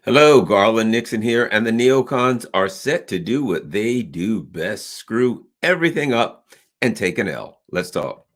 Hello, Garland Nixon here, and the Neocons are set to do what they do best: screw everything up and take an L. Let's talk.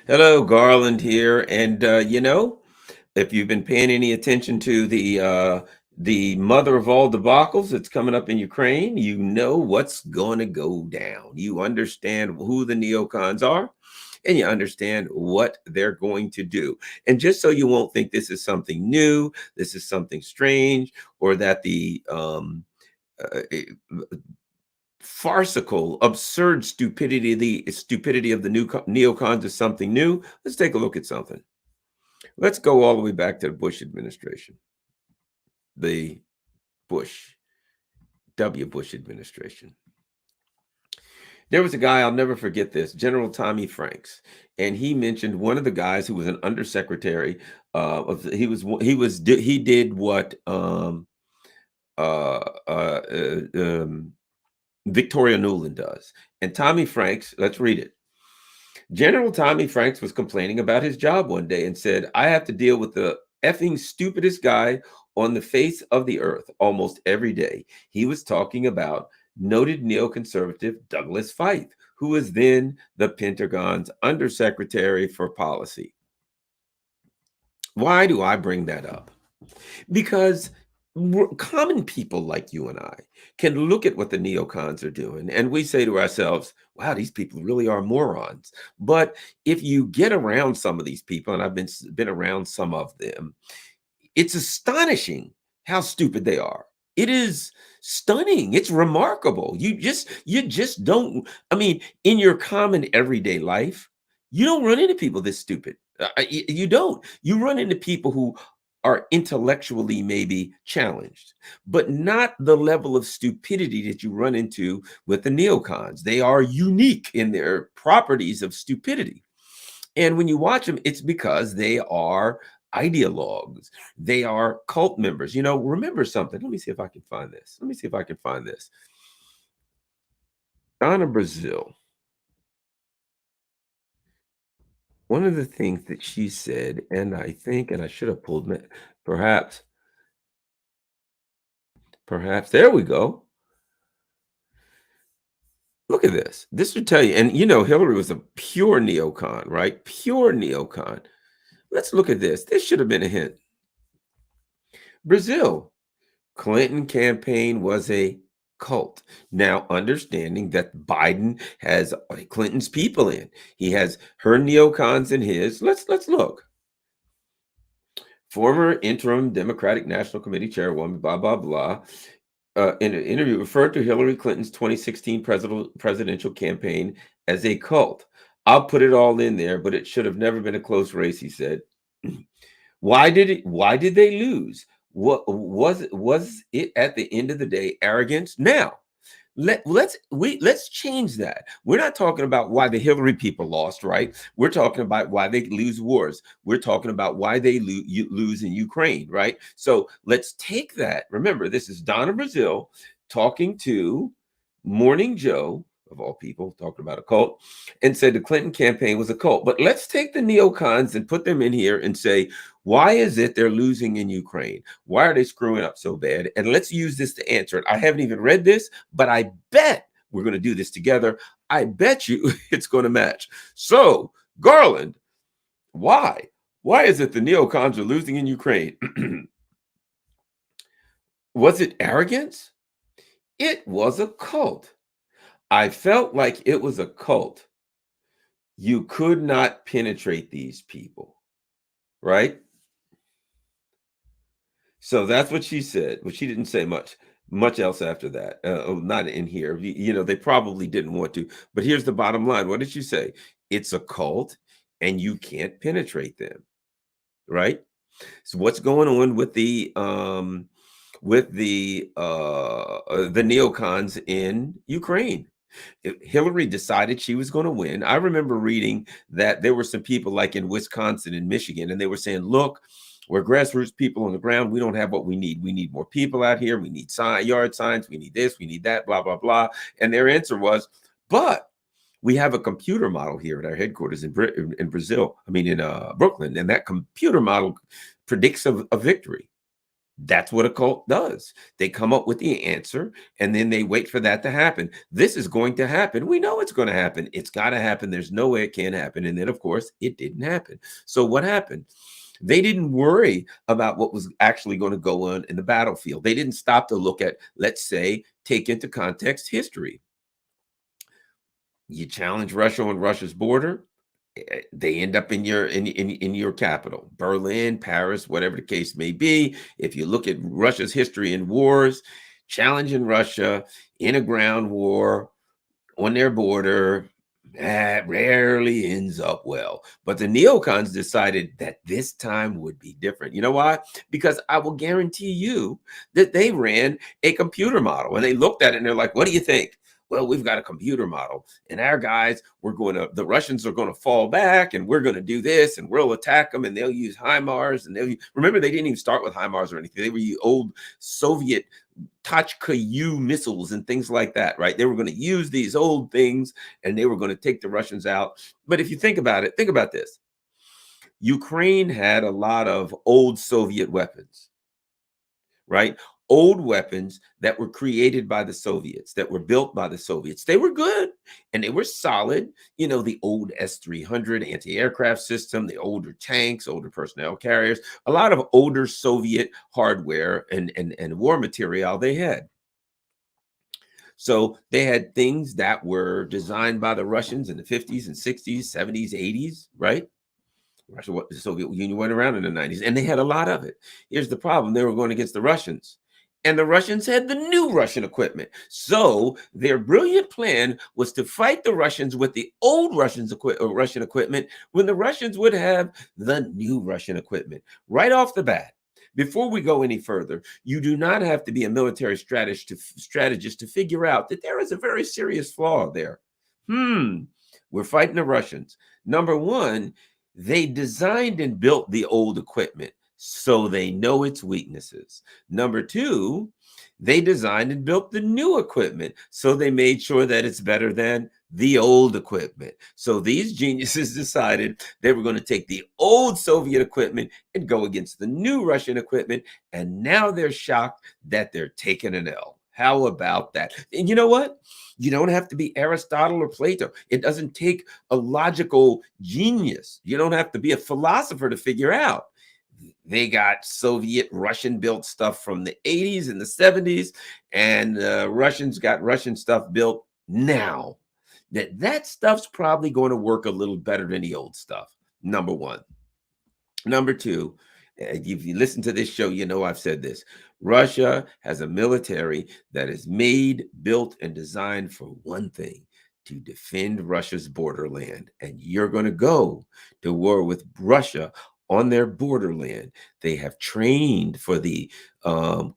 Hello, Garland here, and if you've been paying any attention to the mother of all debacles that's coming up in Ukraine, you know what's going to go down. You understand who the neocons are, and you understand what they're going to do. And just so you won't think this is something new, this is something strange, or that the farcical, absurd stupidity, the stupidity of the new neocons is something new. Let's take a look at something. Let's go all the way back to the Bush administration, the Bush, W. Bush administration. There was a guy, I'll never forget this, General Tommy Franks, and he mentioned one of the guys who was an undersecretary. He did what uh, uh, uh, um, Victoria Nuland does. And Tommy Franks, let's read it. General Tommy Franks was complaining about his job one day and said, I have to deal with the effing stupidest guy on the face of the earth almost every day. He was talking about noted neoconservative Douglas Feith, who was then the Pentagon's undersecretary for policy. Why do I bring that up? Because common people like you and I can look at what the neocons are doing and we say to ourselves, wow, these people really are morons. But if you get around some of these people, and I've been around some of them, it's astonishing how stupid they are. It is stunning. It's remarkable. You just don't, I mean, in your common everyday life, you don't run into people this stupid. You don't. You run into people who are intellectually maybe challenged, but not the level of stupidity that you run into with the neocons. They are unique in their properties of stupidity. And when you watch them, it's because they are ideologues. They are cult members. Remember something. Let me see if I can find this. Let me see if I can find this. Donna Brazil, one of the things that she said, and I think, and I should have pulled, perhaps, there we go. Look at this. This would tell you, and Hillary was a pure neocon, right? Pure neocon. Let's look at this. This should have been a hint. Brazil, Clinton campaign was a cult. Now, understanding that Biden has Clinton's people in, he has her neocons in his. Let's look. Former interim Democratic National Committee chairwoman, blah blah blah, in an interview referred to Hillary Clinton's 2016 presidential campaign as a cult. I'll put it all in there, but it should have never been a close race, he said. Why did they lose? What was it at the end of the day arrogance? Now, let's change that. We're not talking about why the Hillary people lost, right? We're talking about why they lose wars. We're talking about why they lose in Ukraine, right? So let's take that. Remember, this is Donna Brazil talking to Morning Joe, of all people, talking about a cult, and said the Clinton campaign was a cult. But let's take the neocons and put them in here and say, why is it they're losing in Ukraine? Why are they screwing up so bad? And let's use this to answer it. I haven't even read this, but I bet we're going to do this together. I bet you it's going to match. So, Garland, why? Why is it the neocons are losing in Ukraine? Was it arrogance? It was a cult. I felt like it was a cult. You could not penetrate these people, right? So that's what she said. Well, she didn't say much else after that. Not in here. They probably didn't want to. But here's the bottom line. What did she say? It's a cult, and you can't penetrate them, right? So what's going on with the with the neocons in Ukraine. Hillary decided she was going to win. I remember reading that there were some people like in Wisconsin and Michigan, and they were saying, look, we're grassroots people on the ground. We don't have what we need. We need more people out here. We need yard signs. We need this. We need that, blah, blah, blah. And their answer was, but we have a computer model here at our headquarters in Brazil, I mean, in Brooklyn, and that computer model predicts a victory. That's what a cult does. They come up with the answer and then they wait for that to happen. This is going to happen. We know it's going to happen. It's got to happen. There's no way it can't happen. And then, of course, it didn't happen. So what happened? They didn't worry about what was actually going to go on in the battlefield. They didn't stop to look at, let's say, take into context history. You challenge Russia on Russia's border, they end up in your capital, Berlin, Paris, whatever the case may be. If you look at Russia's history in wars, challenging Russia in a ground war on their border, that rarely ends up well. But the neocons decided that this time would be different. You know why? Because I will guarantee you that they ran a computer model and they looked at it and they're like, what do you think? Well, we've got a computer model and our guys, the Russians are going to fall back and we're going to do this and we'll attack them and they'll use HIMARS. And remember, they didn't even start with HIMARS or anything. They were old Soviet Tachka-U missiles and things like that, right? They were going to use these old things and they were going to take the Russians out. But if you think about it, think about this. Ukraine had a lot of old Soviet weapons, right? Old weapons that were created by the Soviets, that were built by the Soviets. They were good and they were solid. You know, the old S-300 anti-aircraft system, the older tanks, older personnel carriers, a lot of older Soviet hardware and war material they had. So they had things that were designed by the Russians in the 50s and 60s, 70s, 80s, right? Russia, the Soviet Union went around in the 90s, and they had a lot of it. Here's the problem. They were going against the Russians, and the Russians had the new Russian equipment. So their brilliant plan was to fight the Russians with the old Russian equipment when the Russians would have the new Russian equipment. Right off the bat, before we go any further, you do not have to be a military strategist to figure out that there is a very serious flaw there. We're fighting the Russians. Number one, they designed and built the old equipment, so they know its weaknesses. Number two, they designed and built the new equipment, so they made sure that it's better than the old equipment. So these geniuses decided they were going to take the old Soviet equipment and go against the new Russian equipment, and now they're shocked that they're taking an L. How about that? And you know what? You don't have to be Aristotle or Plato. It doesn't take a logical genius. You don't have to be a philosopher to figure out. They got Soviet Russian built stuff from the 80s and the 70s, and Russians got Russian stuff built now. That stuff's probably going to work a little better than the old stuff. Number one. Number two, if you listen to this show, you know I've said this. Russia has a military that is made, built, and designed for one thing: to defend Russia's borderland. And you're going to go to war with Russia on their borderland. They have trained for the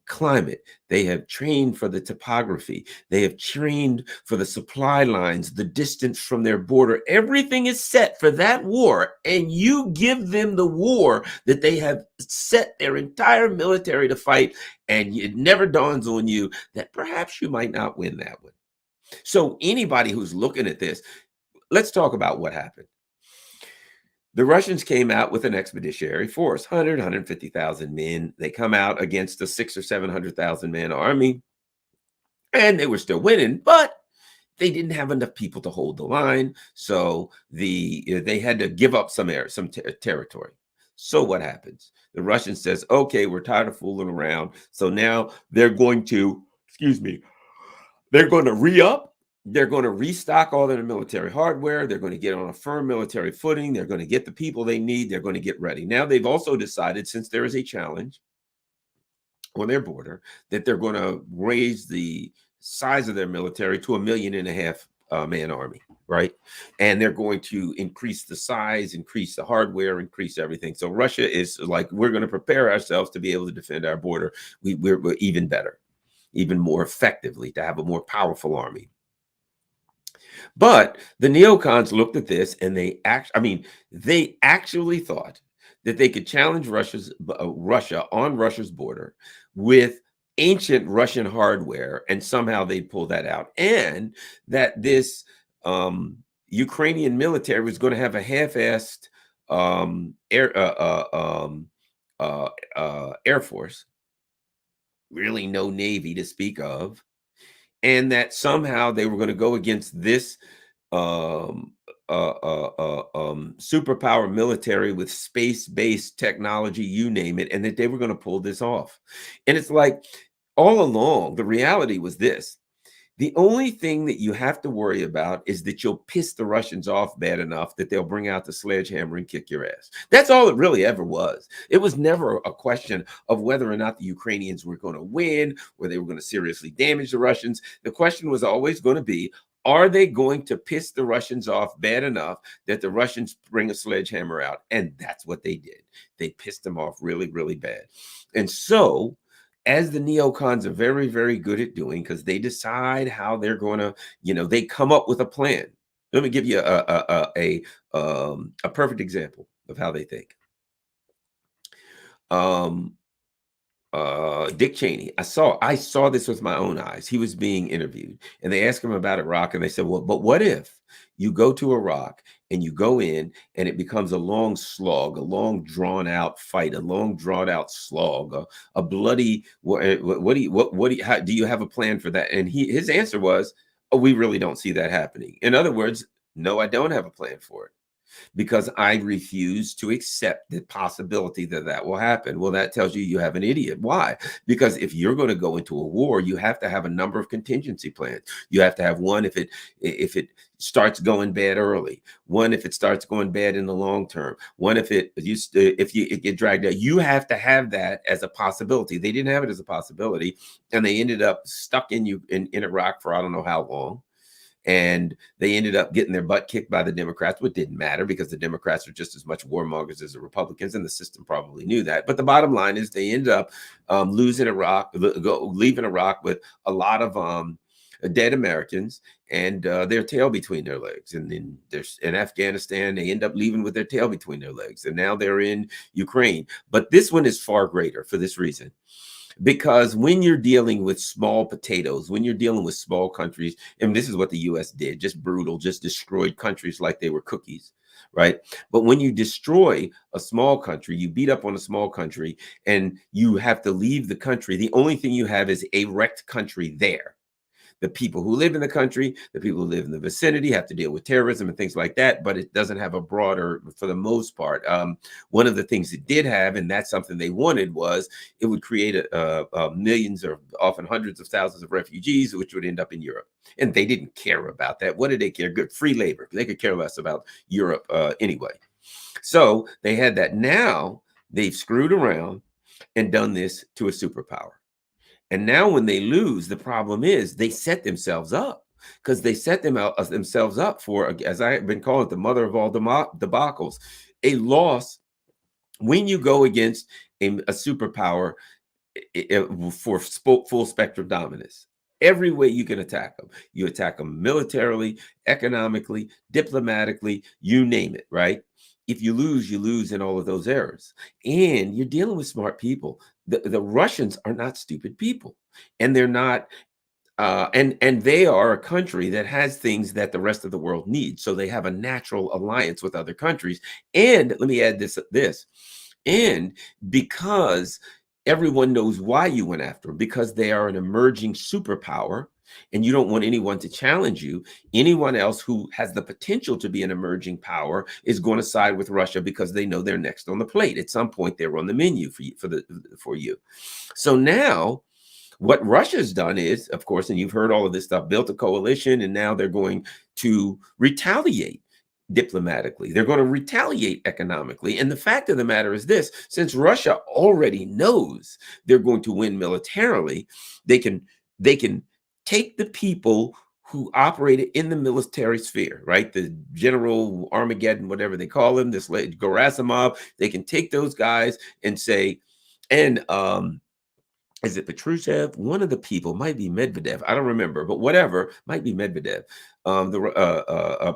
climate. They have trained for the topography. They have trained for the supply lines, the distance from their border. Everything is set for that war. And you give them the war that they have set their entire military to fight. And it never dawns on you that perhaps you might not win that one. So anybody who's looking at this, let's talk about what happened. The Russians came out with an expeditionary force, 150,000 men. They come out against a 600,000 or 700,000 man army, and they were still winning, but they didn't have enough people to hold the line. So they had to give up some territory. So what happens? The Russians says, okay, we're tired of fooling around. So now they're going to, they're going to re-up. They're going to restock all their military hardware. They're going to get on a firm military footing. They're going to get the people they need. They're going to get ready. Now, they've also decided, since there is a challenge on their border, that they're going to raise the size of their military to 1.5 million man army, right? And they're going to increase the size, increase the hardware, increase everything. So Russia is like, we're going to prepare ourselves to be able to defend our border. We're even better, even more effectively, to have a more powerful army. But the neocons looked at this and they actually thought that they could challenge Russia on Russia's border with ancient Russian hardware, and somehow they pull that out, and that this Ukrainian military was going to have a half-assed air force, really no navy to speak of, and that somehow they were going to go against this um, superpower military with space-based technology, you name it, and that they were going to pull this off. And it's like, all along, the reality was this: the only thing that you have to worry about is that you'll piss the Russians off bad enough that they'll bring out the sledgehammer and kick your ass. That's all it really ever was. It was never a question of whether or not the Ukrainians were going to win, or they were going to seriously damage the Russians. The question was always going to be, are they going to piss the Russians off bad enough that the Russians bring a sledgehammer out? And that's what they did. They pissed them off really, really bad. And so, as the neocons are very, very good at doing, because they decide how they're going to, they come up with a plan. Let me give you a perfect example of how they think. Dick Cheney, I saw this with my own eyes. He was being interviewed, and they asked him about Iraq, and they said, well, but what if you go to Iraq and you go in and it becomes a long slog, a long drawn out fight, a long drawn out slog, a bloody, how do you have a plan for that? And his answer was, oh, we really don't see that happening. In other words, no, I don't have a plan for it, because I refuse to accept the possibility that that will happen. Well, that tells you have an idiot. Why? Because if you're going to go into a war, you have to have a number of contingency plans. You have to have one if it starts going bad early, one if it starts going bad in the long term, one if it get dragged out. You have to have that as a possibility. They didn't have it as a possibility, and they ended up stuck in Iraq for I don't know how long. And they ended up getting their butt kicked by the Democrats, which didn't matter because the Democrats are just as much warmongers as the Republicans, and the system probably knew that. But the bottom line is they ended up leaving Iraq with a lot of dead Americans and their tail between their legs. And then there's in Afghanistan, they end up leaving with their tail between their legs. And now they're in Ukraine. But this one is far greater for this reason. Because when you're dealing with small potatoes, when you're dealing with small countries, and this is what the US did, just brutal, just destroyed countries like they were cookies, right? But when you destroy a small country, you beat up on a small country and you have to leave the country, the only thing you have is a wrecked country there. The people who live in the country, the people who live in the vicinity have to deal with terrorism and things like that, but it doesn't have a broader, for the most part. One of the things it did have, and that's something they wanted, was it would create millions or often hundreds of thousands of refugees, which would end up in Europe. And they didn't care about that. What did they care? Good free labor. They could care less about Europe anyway. So they had that. Now they've screwed around and done this to a superpower. And now when they lose, the problem is they set themselves up, because they set themselves up for, as I have been calling it, the mother of all debacles, a loss when you go against a superpower for full spectrum dominance. Every way you can attack them. You attack them militarily, economically, diplomatically, you name it, right? If you lose in all of those areas. And you're dealing with smart people. The Russians are not stupid people. And they're not, and they are a country that has things that the rest of the world needs. So they have a natural alliance with other countries. And let me add this. And because everyone knows why you went after them, because they are an emerging superpower, and you don't want anyone to challenge you. Anyone else who has the potential to be an emerging power is going to side with Russia because they know they're next on the plate. At some point, they're on the menu for you. So now, what Russia's done is, of course, and you've heard all of this stuff, built a coalition, and now they're going to retaliate diplomatically. They're going to retaliate economically. And the fact of the matter is this: since Russia already knows they're going to win militarily, they can take the people who operated in the military sphere, right? The General Armageddon, whatever they call him, this Gerasimov, they can take those guys and say, and is it Patrushev? One of the people might be Medvedev. I don't remember, but whatever, might be Medvedev.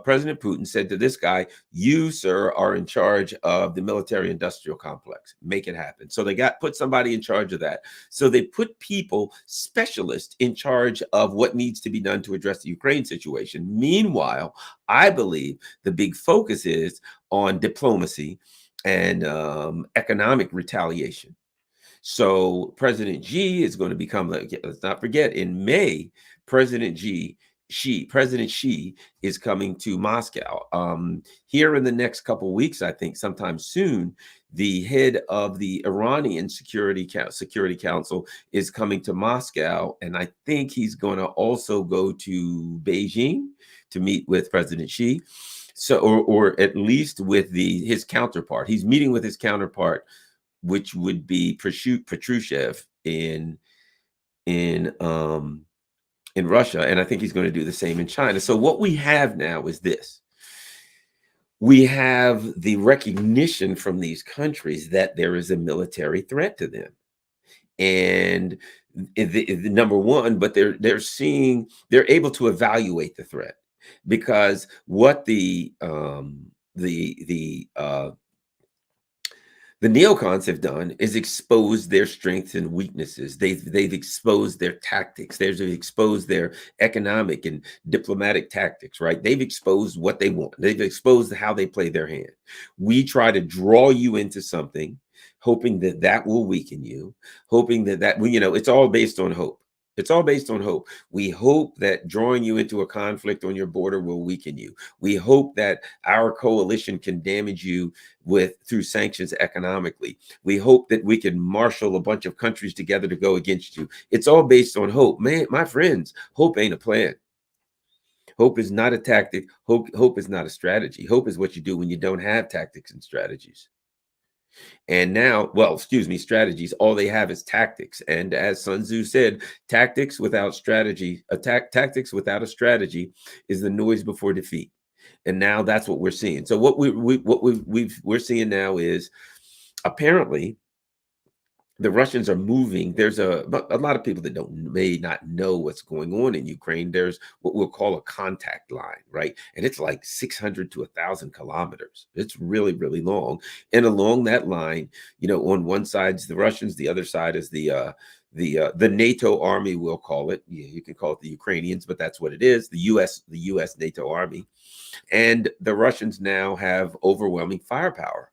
President Putin said to this guy, "You, sir, are in charge of the military-industrial complex. Make it happen." So they put somebody in charge of that. So they put people, specialists, in charge of what needs to be done to address the Ukraine situation. Meanwhile, I believe the big focus is on diplomacy and economic retaliation. So President Xi is going to become, let's not forget, in May, President Xi is coming to Moscow. Here in the next couple of weeks, I think sometime soon, the head of the Iranian Security Council is coming to Moscow, and I think he's going to also go to Beijing to meet with President Xi. So, or at least with his counterpart. He's meeting with his counterpart, which would be Patrushev in Russia, and I think he's going to do the same in China. So what we have now is this: we have the recognition from these countries that there is a military threat to them, and the number one, but they're able to evaluate the threat, because what the neocons have done is expose their strengths and weaknesses. They've exposed their tactics. They've exposed their economic and diplomatic tactics, right? They've exposed what they want. They've exposed how they play their hand. We try to draw you into something, hoping that that will weaken you, hoping that it's all based on hope. It's all based on hope. We hope that drawing you into a conflict on your border will weaken you. We hope that our coalition can damage you through sanctions economically. We hope that we can marshal a bunch of countries together to go against you. It's all based on hope. Man, my friends, hope ain't a plan. Hope is not a tactic. Hope is not a strategy. Hope is what you do when you don't have tactics and strategies. And now, strategies, all they have is tactics. And as Sun Tzu said, tactics without tactics without a strategy is the noise before defeat. And now that's what we're seeing. So what we're seeing now is, apparently, the Russians are moving. There's a lot of people that may not know what's going on in Ukraine. There's what we'll call a contact line, right? And it's like 600 to 1,000 kilometers. It's really, really long. And along that line, on one side is the Russians, the other side is the NATO army, we'll call it. Yeah, you can call it the Ukrainians, but that's what it is. The U.S. NATO army. And the Russians now have overwhelming firepower.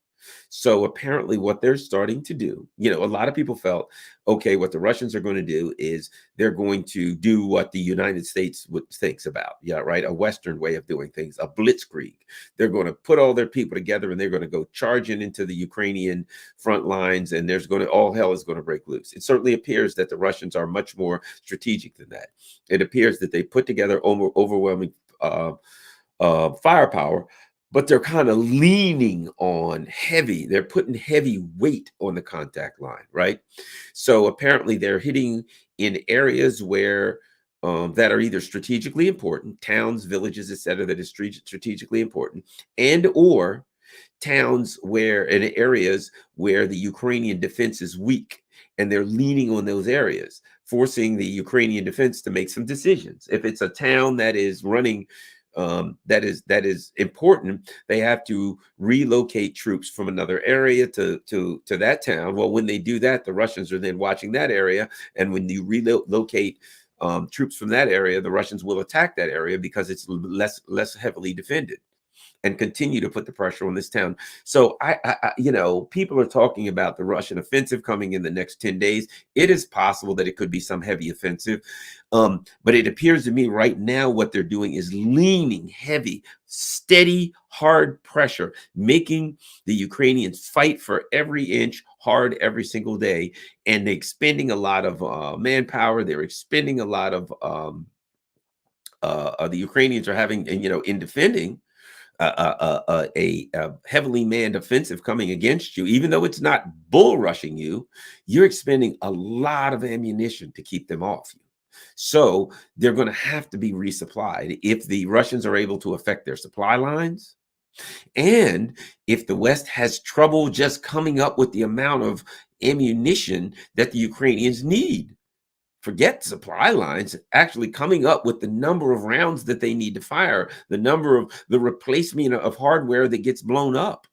So apparently what they're starting to do, a lot of people felt, okay, what the Russians are going to do is they're going to do what the United States thinks about, right? A Western way of doing things, a blitzkrieg. They're going to put all their people together and they're going to go charging into the Ukrainian front lines, and all hell is going to break loose. It certainly appears that the Russians are much more strategic than that. It appears that they put together overwhelming firepower, but they're kind of leaning on they're putting heavy weight on the contact line, right? So apparently they're hitting in areas where that are either strategically important, towns, villages, etc., that is strategically important, and or towns in areas where the Ukrainian defense is weak, and they're leaning on those areas, forcing the Ukrainian defense to make some decisions. If it's a town that is running that is important, they have to relocate troops from another area to that town. Well, when they do that, the Russians are then watching that area, and when you relocate troops from that area, the Russians will attack that area because it's less heavily defended, and continue to put the pressure on this town. So people are talking about the Russian offensive coming in the next 10 days. It is possible that it could be some heavy offensive. But it appears to me right now what they're doing is leaning heavy, steady, hard pressure, making the Ukrainians fight for every inch hard every single day. And they're expending a lot of manpower. They're expending a lot of the Ukrainians are having, in defending a heavily manned offensive coming against you. Even though it's not bull rushing you, you're expending a lot of ammunition to keep them off you. So they're going to have to be resupplied if the Russians are able to affect their supply lines. And if the West has trouble just coming up with the amount of ammunition that the Ukrainians need, forget supply lines, actually coming up with the number of rounds that they need to fire, the number of the replacement of hardware that gets blown up.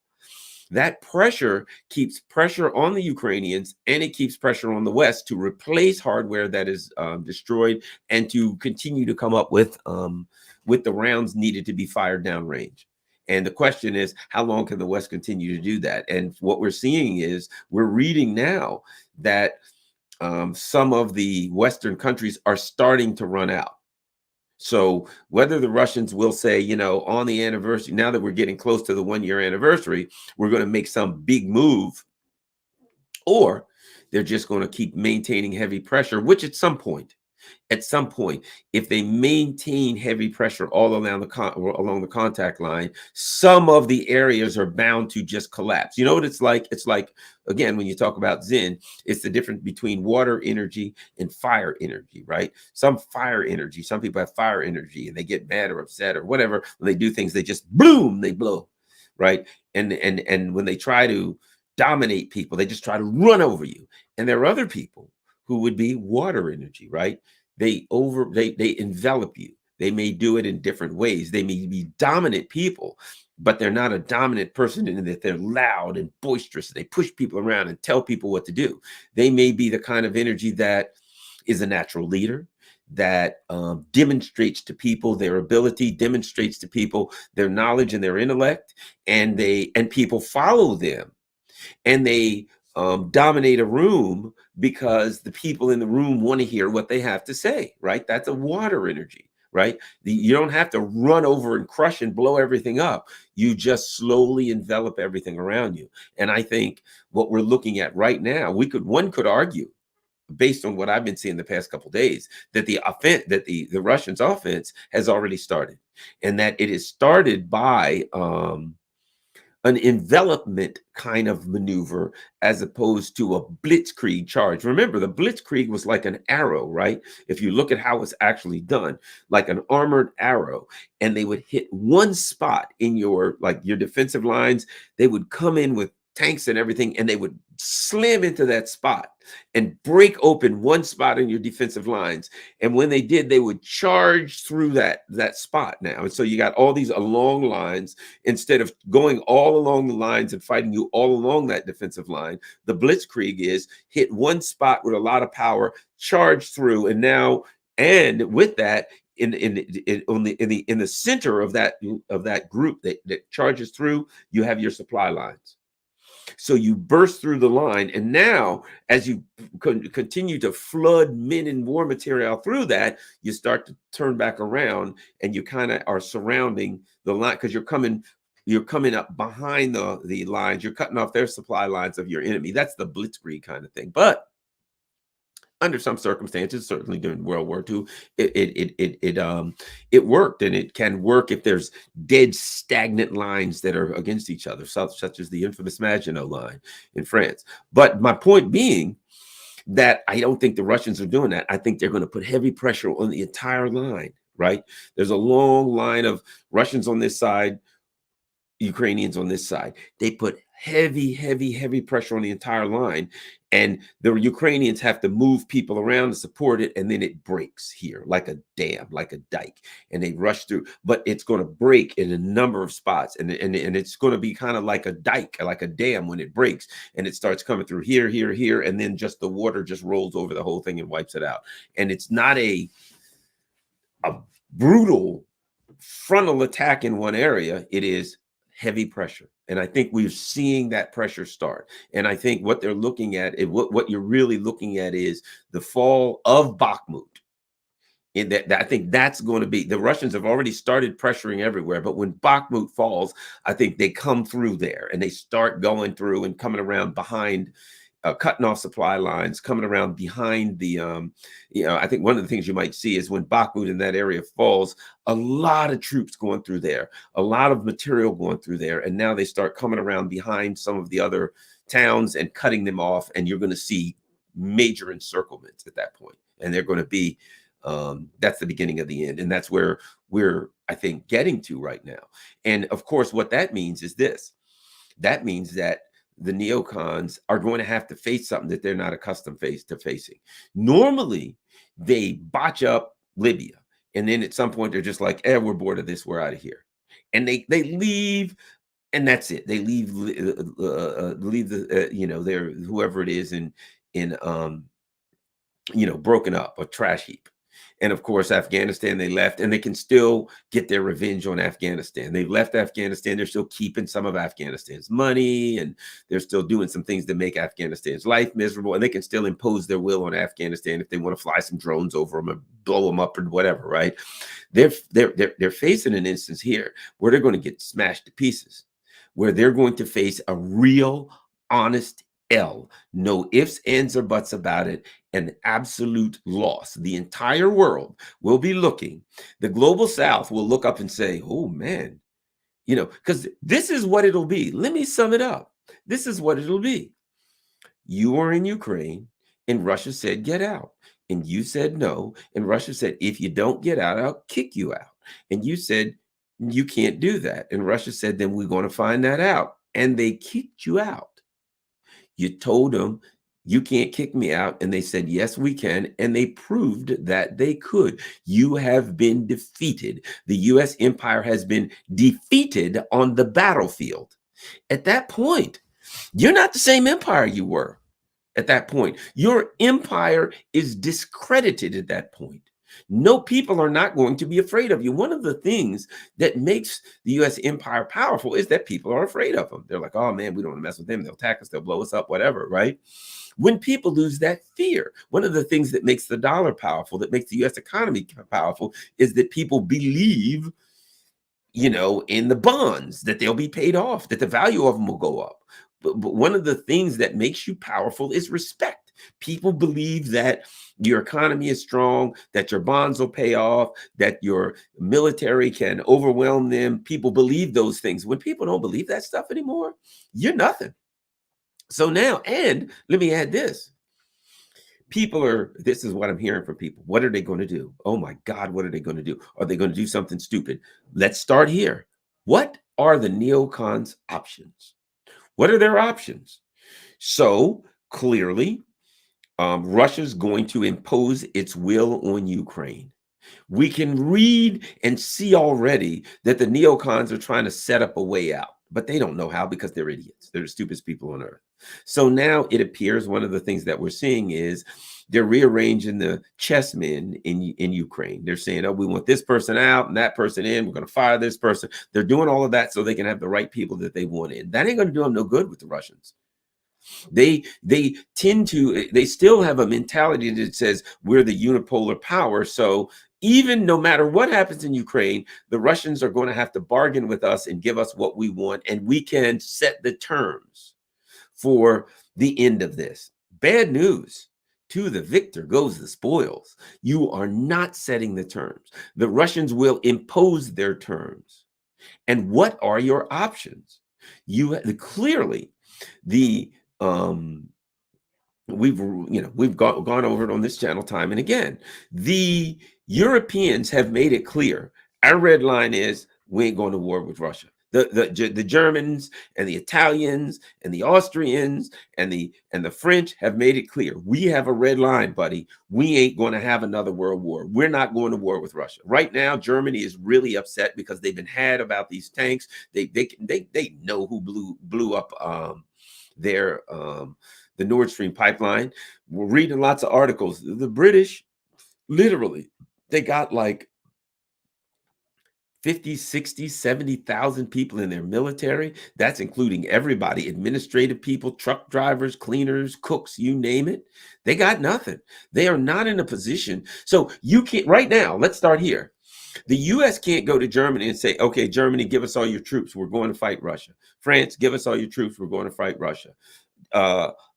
That pressure keeps pressure on the Ukrainians, and it keeps pressure on the West to replace hardware that is destroyed and to continue to come up with the rounds needed to be fired downrange. And the question is, how long can the West continue to do that? And what we're seeing is, we're reading now that some of the Western countries are starting to run out. So whether the Russians will say, on the anniversary, now that we're getting close to the 1-year anniversary, we're going to make some big move, or they're just going to keep maintaining heavy pressure, which at some point, if they maintain heavy pressure all along the contact line, some of the areas are bound to just collapse. You know what it's like? It's like, again, when you talk about Zen, it's the difference between water energy and fire energy, right? Some people have fire energy, and they get mad or upset or whatever. When they do things, they just boom, they blow, right? And when they try to dominate people, they just try to run over you. And there are other people who would be water energy, right? They envelop you. They may do it in different ways. They may be dominant people, but they're not a dominant person in that they're loud and boisterous. They push people around and tell people what to do. They may be the kind of energy that is a natural leader, that demonstrates to people their ability, demonstrates to people their knowledge and their intellect, and people follow them, and they dominate a room because the people in the room want to hear what they have to say, right? That's a water energy, right? You don't have to run over and crush and blow everything up. You just slowly envelop everything around you. And I think what we're looking at right now, one could argue, based on what I've been seeing the past couple of days, that the Russians' offense has already started, and that it is started by an envelopment kind of maneuver as opposed to a blitzkrieg charge. Remember, the blitzkrieg was like an arrow, right? If you look at how it's actually done, like an armored arrow, and they would hit one spot in your defensive lines. They would come in with tanks and everything, and they would slam into that spot and break open one spot in your defensive lines. And when they did, they would charge through that spot now. And so you got all these long lines. Instead of going all along the lines and fighting you all along that defensive line, the blitzkrieg is hit one spot with a lot of power, charge through, and with that, in the center of that group that charges through, you have your supply lines. So you burst through the line, and now as you continue to flood men and war material through that, you start to turn back around, and you kind of are surrounding the line, because you're coming up behind the lines. You're cutting off their supply lines of your enemy. That's the blitzkrieg kind of thing. But under some circumstances, certainly during World War II, it worked, and it can work if there's dead, stagnant lines that are against each other, such as the infamous Maginot Line in France. But my point being that I don't think the Russians are doing that. I think they're going to put heavy pressure on the entire line, right? There's a long line of Russians on this side, Ukrainians on this side. They put heavy pressure on the entire line, and the Ukrainians have to move people around to support it, and then it breaks here like a dam, like a dike, and they rush through. But it's going to break in a number of spots, and it's going to be kind of like a dike, like a dam, when it breaks, and it starts coming through here, and then just the water just rolls over the whole thing and wipes it out. And it's not a brutal frontal attack in one area. It is heavy pressure. And I think we're seeing that pressure start. And I think what they're looking at, what you're really looking at, is the fall of Bakhmut. And that I think that's going to be, the Russians have already started pressuring everywhere, but when Bakhmut falls, I think they come through there and they start going through and coming around behind, cutting off supply lines, coming around behind the, I think one of the things you might see is when Bakhmut in that area falls, a lot of troops going through there, a lot of material going through there. And now they start coming around behind some of the other towns and cutting them off. And you're going to see major encirclements at that point. And they're going to be That's the beginning of the end, and that's where we're, I think, getting to right now. And of course, what that means is this: that means that the neocons are going to have to face something that they're not accustomed to facing. Normally, they botch up Libya, and then at some point they're just like, "Eh, we're bored of this. We're out of here," and they leave, and that's it. They leave the their whoever it is in broken up, a trash heap. And of course, Afghanistan, they left, and they can still get their revenge on Afghanistan. They've left Afghanistan. They're still keeping some of Afghanistan's money, and they're still doing some things to make Afghanistan's life miserable. And they can still impose their will on Afghanistan if they want to fly some drones over them and blow them up or whatever, right? They're facing an instance here where they're going to get smashed to pieces, where they're going to face a real, honest L. No ifs, ands, or buts about it. An absolute loss. The entire world will be looking. The global South will look up and say, oh man, because this is what it'll be. Let me sum it up. This is what it'll be. You are in Ukraine, and Russia said, get out. And you said no. And Russia said, if you don't get out, I'll kick you out. And you said, you can't do that. And Russia said, then we're going to find that out. And they kicked you out. You told them, you can't kick me out. And they said, yes, we can. And they proved that they could. You have been defeated. The U.S. empire has been defeated on the battlefield. At that point, you're not the same empire you were at that point. Your empire is discredited at that point. No, people are not going to be afraid of you. One of the things that makes the U.S. empire powerful is that people are afraid of them. They're like, oh man, we don't want to mess with them. They'll attack us. They'll blow us up, whatever, right? When people lose that fear, one of the things that makes the dollar powerful, that makes the U.S. economy powerful, is that people believe, in the bonds, that they'll be paid off, that the value of them will go up. But one of the things that makes you powerful is respect. People believe that your economy is strong, that your bonds will pay off, that your military can overwhelm them. People believe those things. When people don't believe that stuff anymore, you're nothing. So now, and let me add this. This is what I'm hearing from people. What are they going to do? Oh my God, what are they going to do? Are they going to do something stupid? Let's start here. What are the neocons' options? What are their options? So clearly, Russia's going to impose its will on Ukraine. We can read and see already that the neocons are trying to set up a way out, but they don't know how because they're idiots. They're the stupidest people on earth. So now it appears one of the things that we're seeing is they're rearranging the chessmen in Ukraine. They're saying, oh, we want this person out and that person in. We're going to fire this person. They're doing all of that so they can have the right people that they want in. That ain't going to do them no good with the Russians. They still have a mentality that says we're the unipolar power. So even no matter what happens in Ukraine, the Russians are going to have to bargain with us and give us what we want, and we can set the terms for the end of this. Bad news. To the victor goes the spoils. You are not setting the terms. The Russians will impose their terms. And what are your options? Clearly the we've gone over it on this channel time and again. The Europeans have made it clear. Our red line is we ain't going to war with Russia. The Germans and the Italians and the Austrians and the French have made it clear. We have a red line, buddy. We ain't going to have another world war. We're not going to war with Russia. Right now, Germany is really upset because they've been had about these tanks. They know who blew up the Nord Stream pipeline. We're reading lots of articles. The British, literally, they got like 50, 60, 70,000 people in their military. That's including everybody, administrative people, truck drivers, cleaners, cooks, you name it. They got nothing. They are not in a position. So you can't, right now, let's start here. The U.S. can't go to Germany and say, okay, Germany, give us all your troops. We're going to fight Russia. France, give us all your troops. We're going to fight Russia.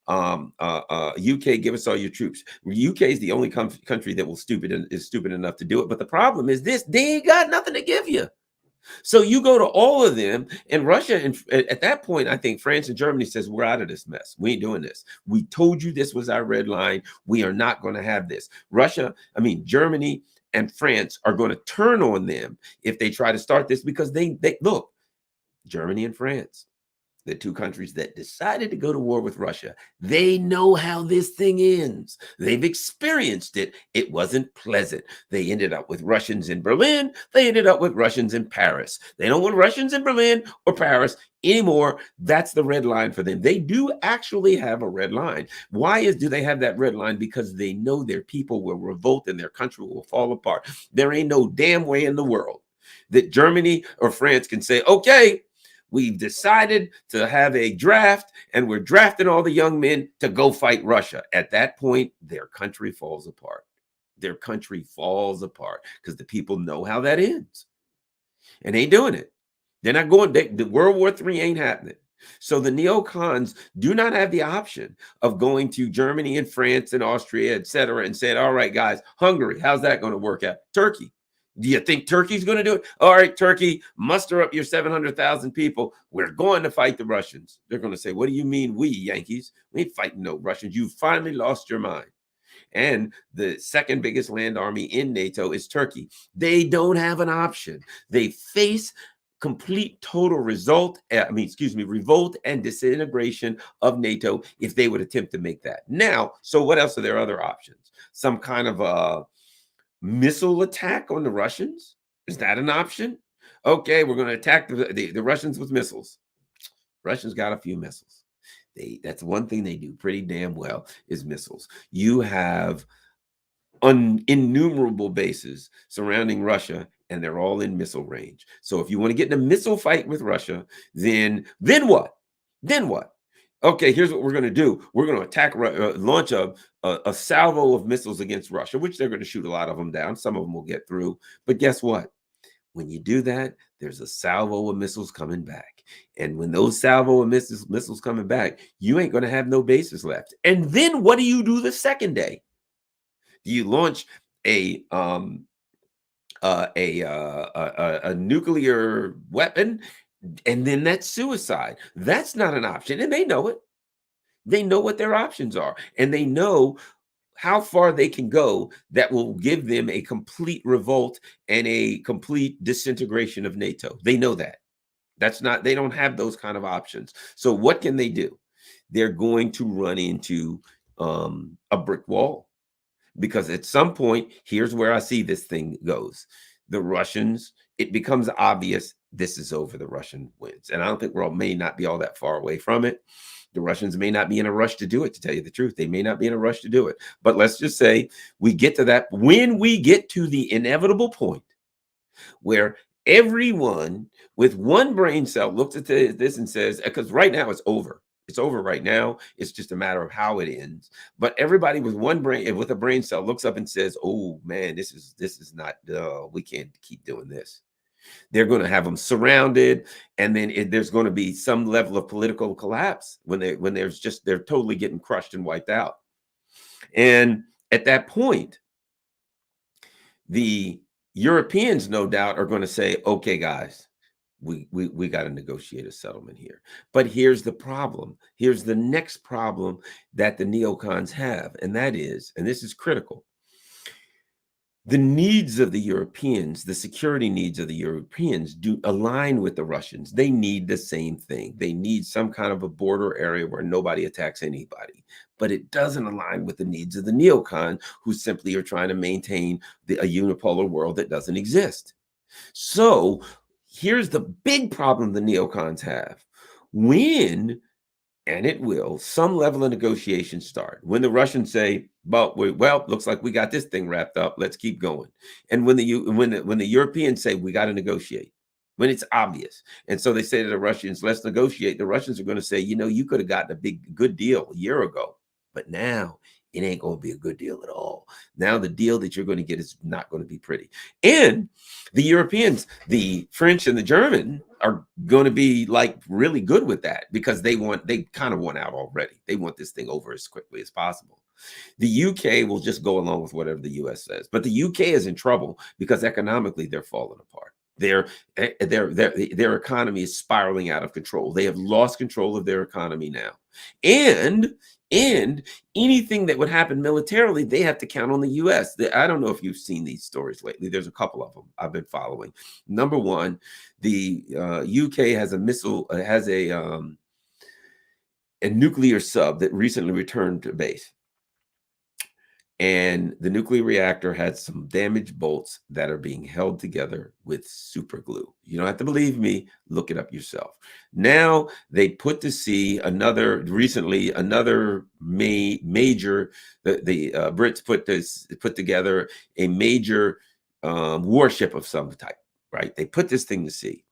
UK, give us all your troops. UK is the only country that is stupid enough to do it. But the problem is this: they ain't got nothing to give you. So you go to all of them, and Russia, and at that point, I think France and Germany says, we're out of this mess. We ain't doing this. We told you this was our red line. We are not going to have this. Germany and France are going to turn on them if they try to start this, because they look, Germany and France, the two countries that decided to go to war with Russia, they know how this thing ends. They've experienced it. It wasn't pleasant. They ended up with Russians in Berlin. They ended up with Russians in Paris. They don't want Russians in Berlin or Paris anymore. That's the red line for them. They do actually have a red line. Why do they have that red line? Because they know their people will revolt and their country will fall apart. There ain't no damn way in the world that Germany or France can say, okay, we've decided to have a draft, and we're drafting all the young men to go fight Russia. At that point, their country falls apart. Their country falls apart because the people know how that ends. And they ain't doing it. They're not going, the World War III ain't happening. So the neocons do not have the option of going to Germany and France and Austria, et cetera, and saying, all right, guys, Hungary, how's that going to work out? Turkey. Do you think Turkey's going to do it? All right, Turkey, muster up your 700,000 people. We're going to fight the Russians. They're going to say, what do you mean we, Yankees? We ain't fighting no Russians. You finally lost your mind. And the second biggest land army in NATO is Turkey. They don't have an option. They face complete total revolt and disintegration of NATO if they would attempt to make that. Now, so what else are their other options? Some kind of a missile attack on the Russians? Is that an option? Okay, we're going to attack the Russians with missiles. Russians got a few missiles. That's one thing they do pretty damn well is missiles. You have innumerable bases surrounding Russia, and they're all in missile range. So if you want to get in a missile fight with Russia, then what? Then what? Okay, here's what we're going to do. We're going to attack, launch a salvo of missiles against Russia, which they're going to shoot a lot of them down. Some of them will get through. But guess what? When you do that, there's a salvo of missiles coming back. And when those salvo of missiles coming back, you ain't going to have no bases left. And then what do you do the second day? You launch a nuclear weapon, and then that's suicide. That's not an option, and they know it. They know what their options are, and they know how far they can go that will give them a complete revolt and a complete disintegration of NATO. They know that. They don't have those kind of options. So what can they do? They're going to run into a brick wall. Because at some point, here's where I see this thing goes. The Russians, it becomes obvious this is over. The Russian wins. And I don't think may not be all that far away from it. The Russians may not be in a rush to do it, to tell you the truth. They may not be in a rush to do it. But let's just say we get to that. When we get to the inevitable point where everyone with one brain cell looks at this and says, because right now it's over. It's over right now. It's just a matter of how it ends. But everybody with one brain, with a brain cell, looks up and says, "Oh man, this is not. We can't keep doing this." They're going to have them surrounded, and then there's going to be some level of political collapse when they're totally getting crushed and wiped out. And at that point, the Europeans, no doubt, are going to say, "Okay, guys, we got to negotiate a settlement here." But here's the problem. Here's the next problem that the neocons have, and that is, and this is critical, the needs of the Europeans, the security needs of the Europeans do align with the Russians. They need the same thing. They need some kind of a border area where nobody attacks anybody. But it doesn't align with the needs of the neocon, who simply are trying to maintain a unipolar world that doesn't exist. So here's the big problem the neocons have. When, and it will, some level of negotiation start. When the Russians say, well, looks like we got this thing wrapped up, let's keep going. And when the Europeans say, we got to negotiate, when it's obvious. And so they say to the Russians, let's negotiate. The Russians are going to say, you could have gotten a good deal a year ago, but now it ain't going to be a good deal at all. Now the deal that you're going to get is not going to be pretty. And the Europeans, the French and the German, are going to be like really good with that, because they kind of want out already. They want this thing over as quickly as possible. The UK will just go along with whatever the US says. But the UK is in trouble because economically they're falling apart. Their their economy is spiraling out of control. They have lost control of their economy now. And and anything that would happen militarily, they have to count on the US. I don't know if you've seen these stories lately. There's a couple of them I've been following. Number one, the UK has a missile, has a nuclear sub that recently returned to base. And the nuclear reactor had some damaged bolts that are being held together with super glue. You don't have to believe me, look it up yourself. Now they put to sea another major, the Brits put together a major warship of some type, right? They put this thing to sea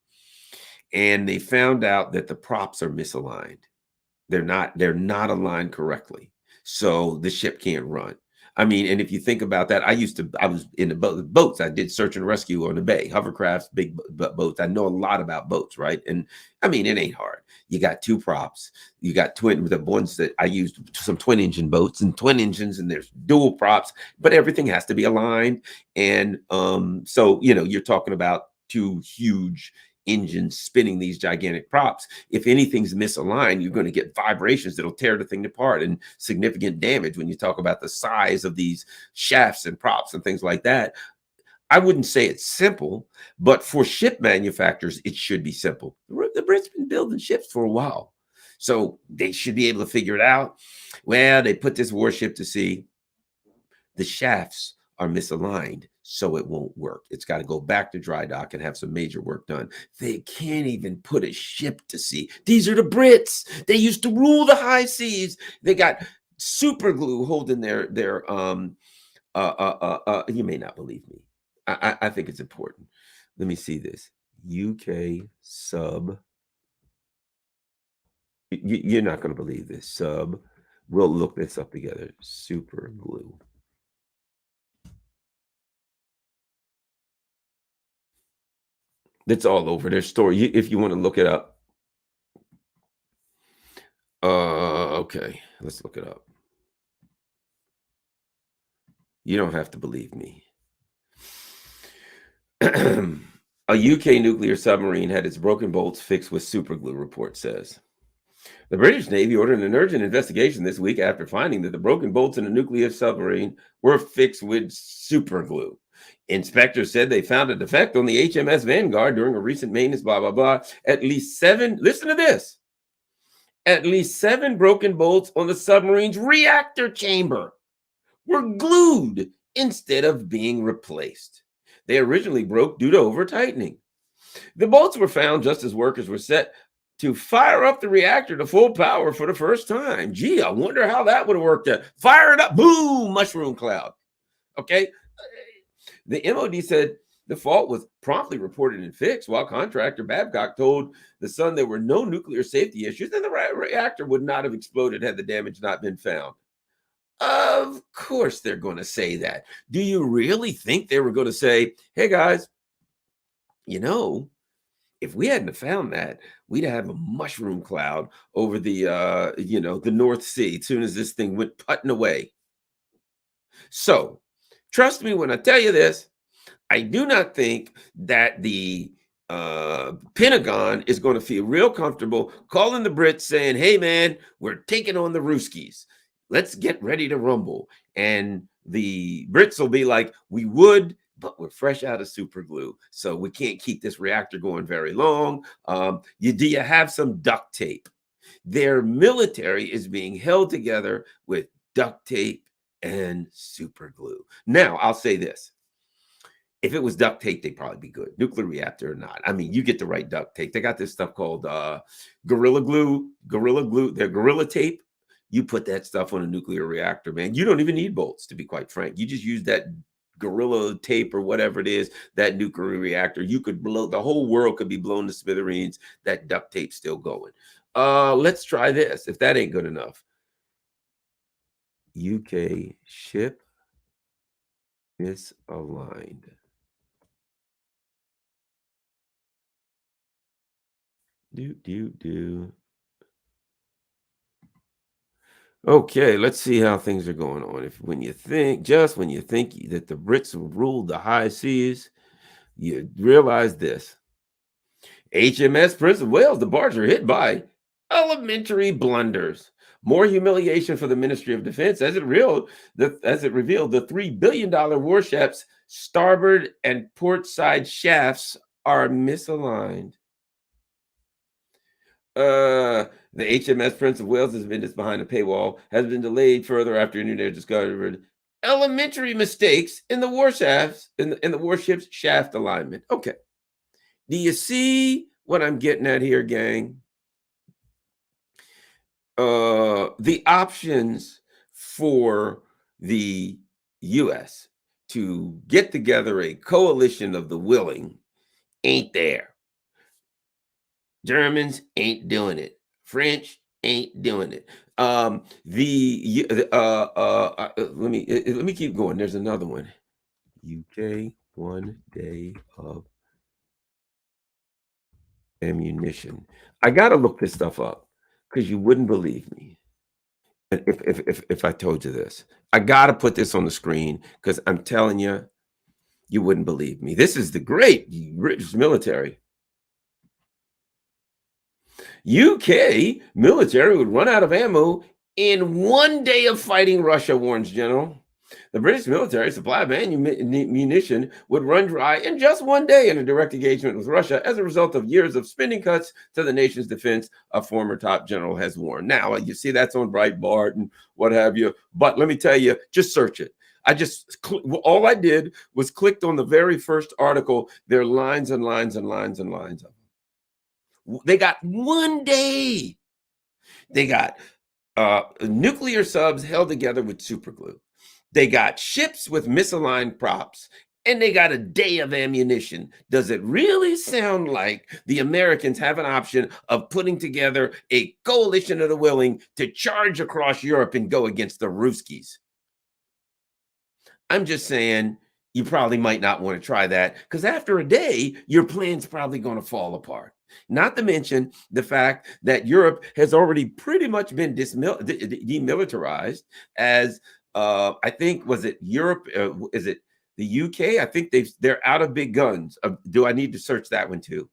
and they found out that the props are misaligned. They're not aligned correctly. So the ship can't run. I mean, and if you think about that, I was in the boats. I did search and rescue on the bay, hovercrafts, big boats. I know a lot about boats, right? And I mean, it ain't hard. You got two props. You got the ones that I used, some twin engine boats and twin engines, and there's dual props, but everything has to be aligned. And so, you're talking about two huge engines spinning these gigantic props. If anything's misaligned, you're going to get vibrations that'll tear the thing apart and significant damage when you talk about the size of these shafts and props and things like that. I wouldn't say it's simple, but for ship manufacturers, it should be simple. The Brits been building ships for a while, so they should be able to figure it out. Well, they put this warship to sea. The shafts are misaligned, so it won't work. It's got to go back to dry dock and have some major work done. They can't even put a ship to sea. These are the Brits. They used to rule the high seas. They got super glue holding their you may not believe me. I think it's important. Let me see this. UK sub. You're not going to believe this. Sub. We'll look this up together. Super glue. It's all over their story. If you want to look it up. Okay, let's look it up. You don't have to believe me. A UK nuclear submarine had its broken bolts fixed with superglue, report says. The British Navy ordered an urgent investigation this week after finding that the broken bolts in a nuclear submarine were fixed with superglue. Inspectors said they found a defect on the HMS Vanguard during a recent maintenance, blah, blah, blah. Listen to this. At least 7 broken bolts on the submarine's reactor chamber were glued instead of being replaced. They originally broke due to over-tightening. The bolts were found just as workers were set to fire up the reactor to full power for the first time. Gee, I wonder how that would have worked out. Fire it up, boom, mushroom cloud. Okay. The MOD said the fault was promptly reported and fixed, while contractor Babcock told the Sun there were no nuclear safety issues and the reactor would not have exploded had the damage not been found. Of course they're going to say that. Do you really think they were going to say, hey guys, if we hadn't found that, we'd have a mushroom cloud over the the North Sea as soon as this thing went putting away? So trust me when I tell you this, I do not think that the Pentagon is going to feel real comfortable calling the Brits saying, hey man, we're taking on the Ruskies. Let's get ready to rumble. And the Brits will be like, we would, but we're fresh out of super glue, so we can't keep this reactor going very long. Do you have some duct tape? Their military is being held together with duct tape and super glue. Now, I'll say this. If it was duct tape, they'd probably be good. Nuclear reactor or not. I mean, you get the right duct tape. They got this stuff called Gorilla Glue. They're Gorilla Tape. You put that stuff on a nuclear reactor, man. You don't even need bolts, to be quite frank. You just use that Gorilla Tape or whatever it is, that nuclear reactor. You could blow, the whole world could be blown to smithereens. That duct tape's still going. Let's try this, if that ain't good enough. UK ship misaligned. Okay, let's see how things are going on. When you think that the Brits ruled the high seas, You realize this. HMS Prince of Wales, the barge are hit by elementary blunders. More humiliation for the Ministry of Defense as it revealed the $3 billion warship's starboard and port side shafts are misaligned. The HMS Prince of Wales has been just behind a paywall, has been delayed further after engineers discovered elementary mistakes in the in the warship's shaft alignment. Okay. Do you see what I'm getting at here, gang? The options for the US to get together a coalition of the willing ain't there. Germans ain't doing it. French ain't doing it. Let me keep going. There's another one. UK 1 day of ammunition. I gotta look this stuff up because you wouldn't believe me if I told you this. I gotta put this on the screen because I'm telling you, you wouldn't believe me. This is the great British military. UK military would run out of ammo in 1 day of fighting Russia, warns General. The British military supply of ammunition would run dry in just 1 day in a direct engagement with Russia as a result of years of spending cuts to the nation's defense, a former top general has warned. Now, you see that's on Breitbart and what have you. But let me tell you, just search it. All I did was clicked on the very first article. There are lines and lines and lines and lines of them. They got 1 day. They got nuclear subs held together with superglue. They got ships with misaligned props, and they got a day of ammunition. Does it really sound like the Americans have an option of putting together a coalition of the willing to charge across Europe and go against the Ruskies? I'm just saying you probably might not want to try that because after a day, your plan's probably going to fall apart. Not to mention the fact that Europe has already pretty much been demilitarized as I think, was it Europe? Is it the UK? I think they're out of big guns. Do I need to search that one too?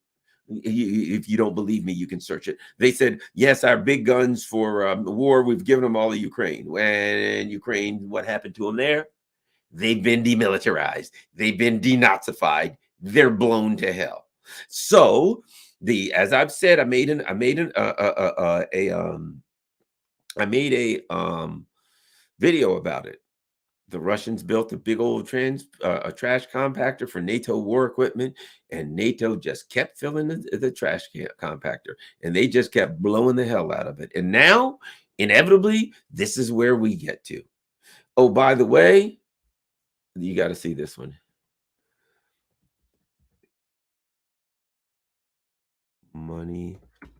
If you don't believe me, you can search it. They said, yes, our big guns for the war, we've given them all to Ukraine. And Ukraine, what happened to them there? They've been demilitarized. They've been denazified. They're blown to hell. So as I've said, I made a video about it. The Russians built a big old trash compactor for NATO war equipment, and NATO just kept filling the trash compactor, and they just kept blowing the hell out of it. And now, inevitably, this is where we get to. Oh, by the way, you got to see this one. Money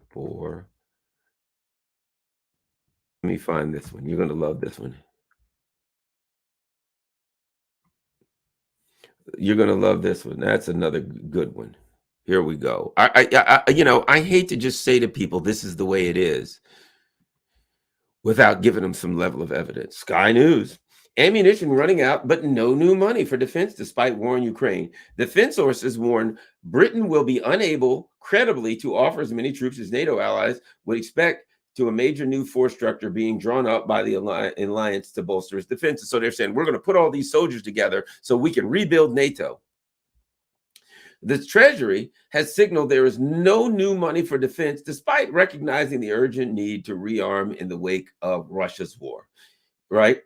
for. Let me find this one. You're going to love this one. You're going to love this one. That's another good one. Here we go. I hate to just say to people, this is the way it is, without giving them some level of evidence. Sky News. Ammunition running out, but no new money for defense despite war in Ukraine. Defense sources warn Britain will be unable credibly to offer as many troops as NATO allies would expect to a major new force structure being drawn up by the alliance to bolster its defense. So they're saying, we're going to put all these soldiers together so we can rebuild NATO. The Treasury has signaled there is no new money for defense, despite recognizing the urgent need to rearm in the wake of Russia's war, right?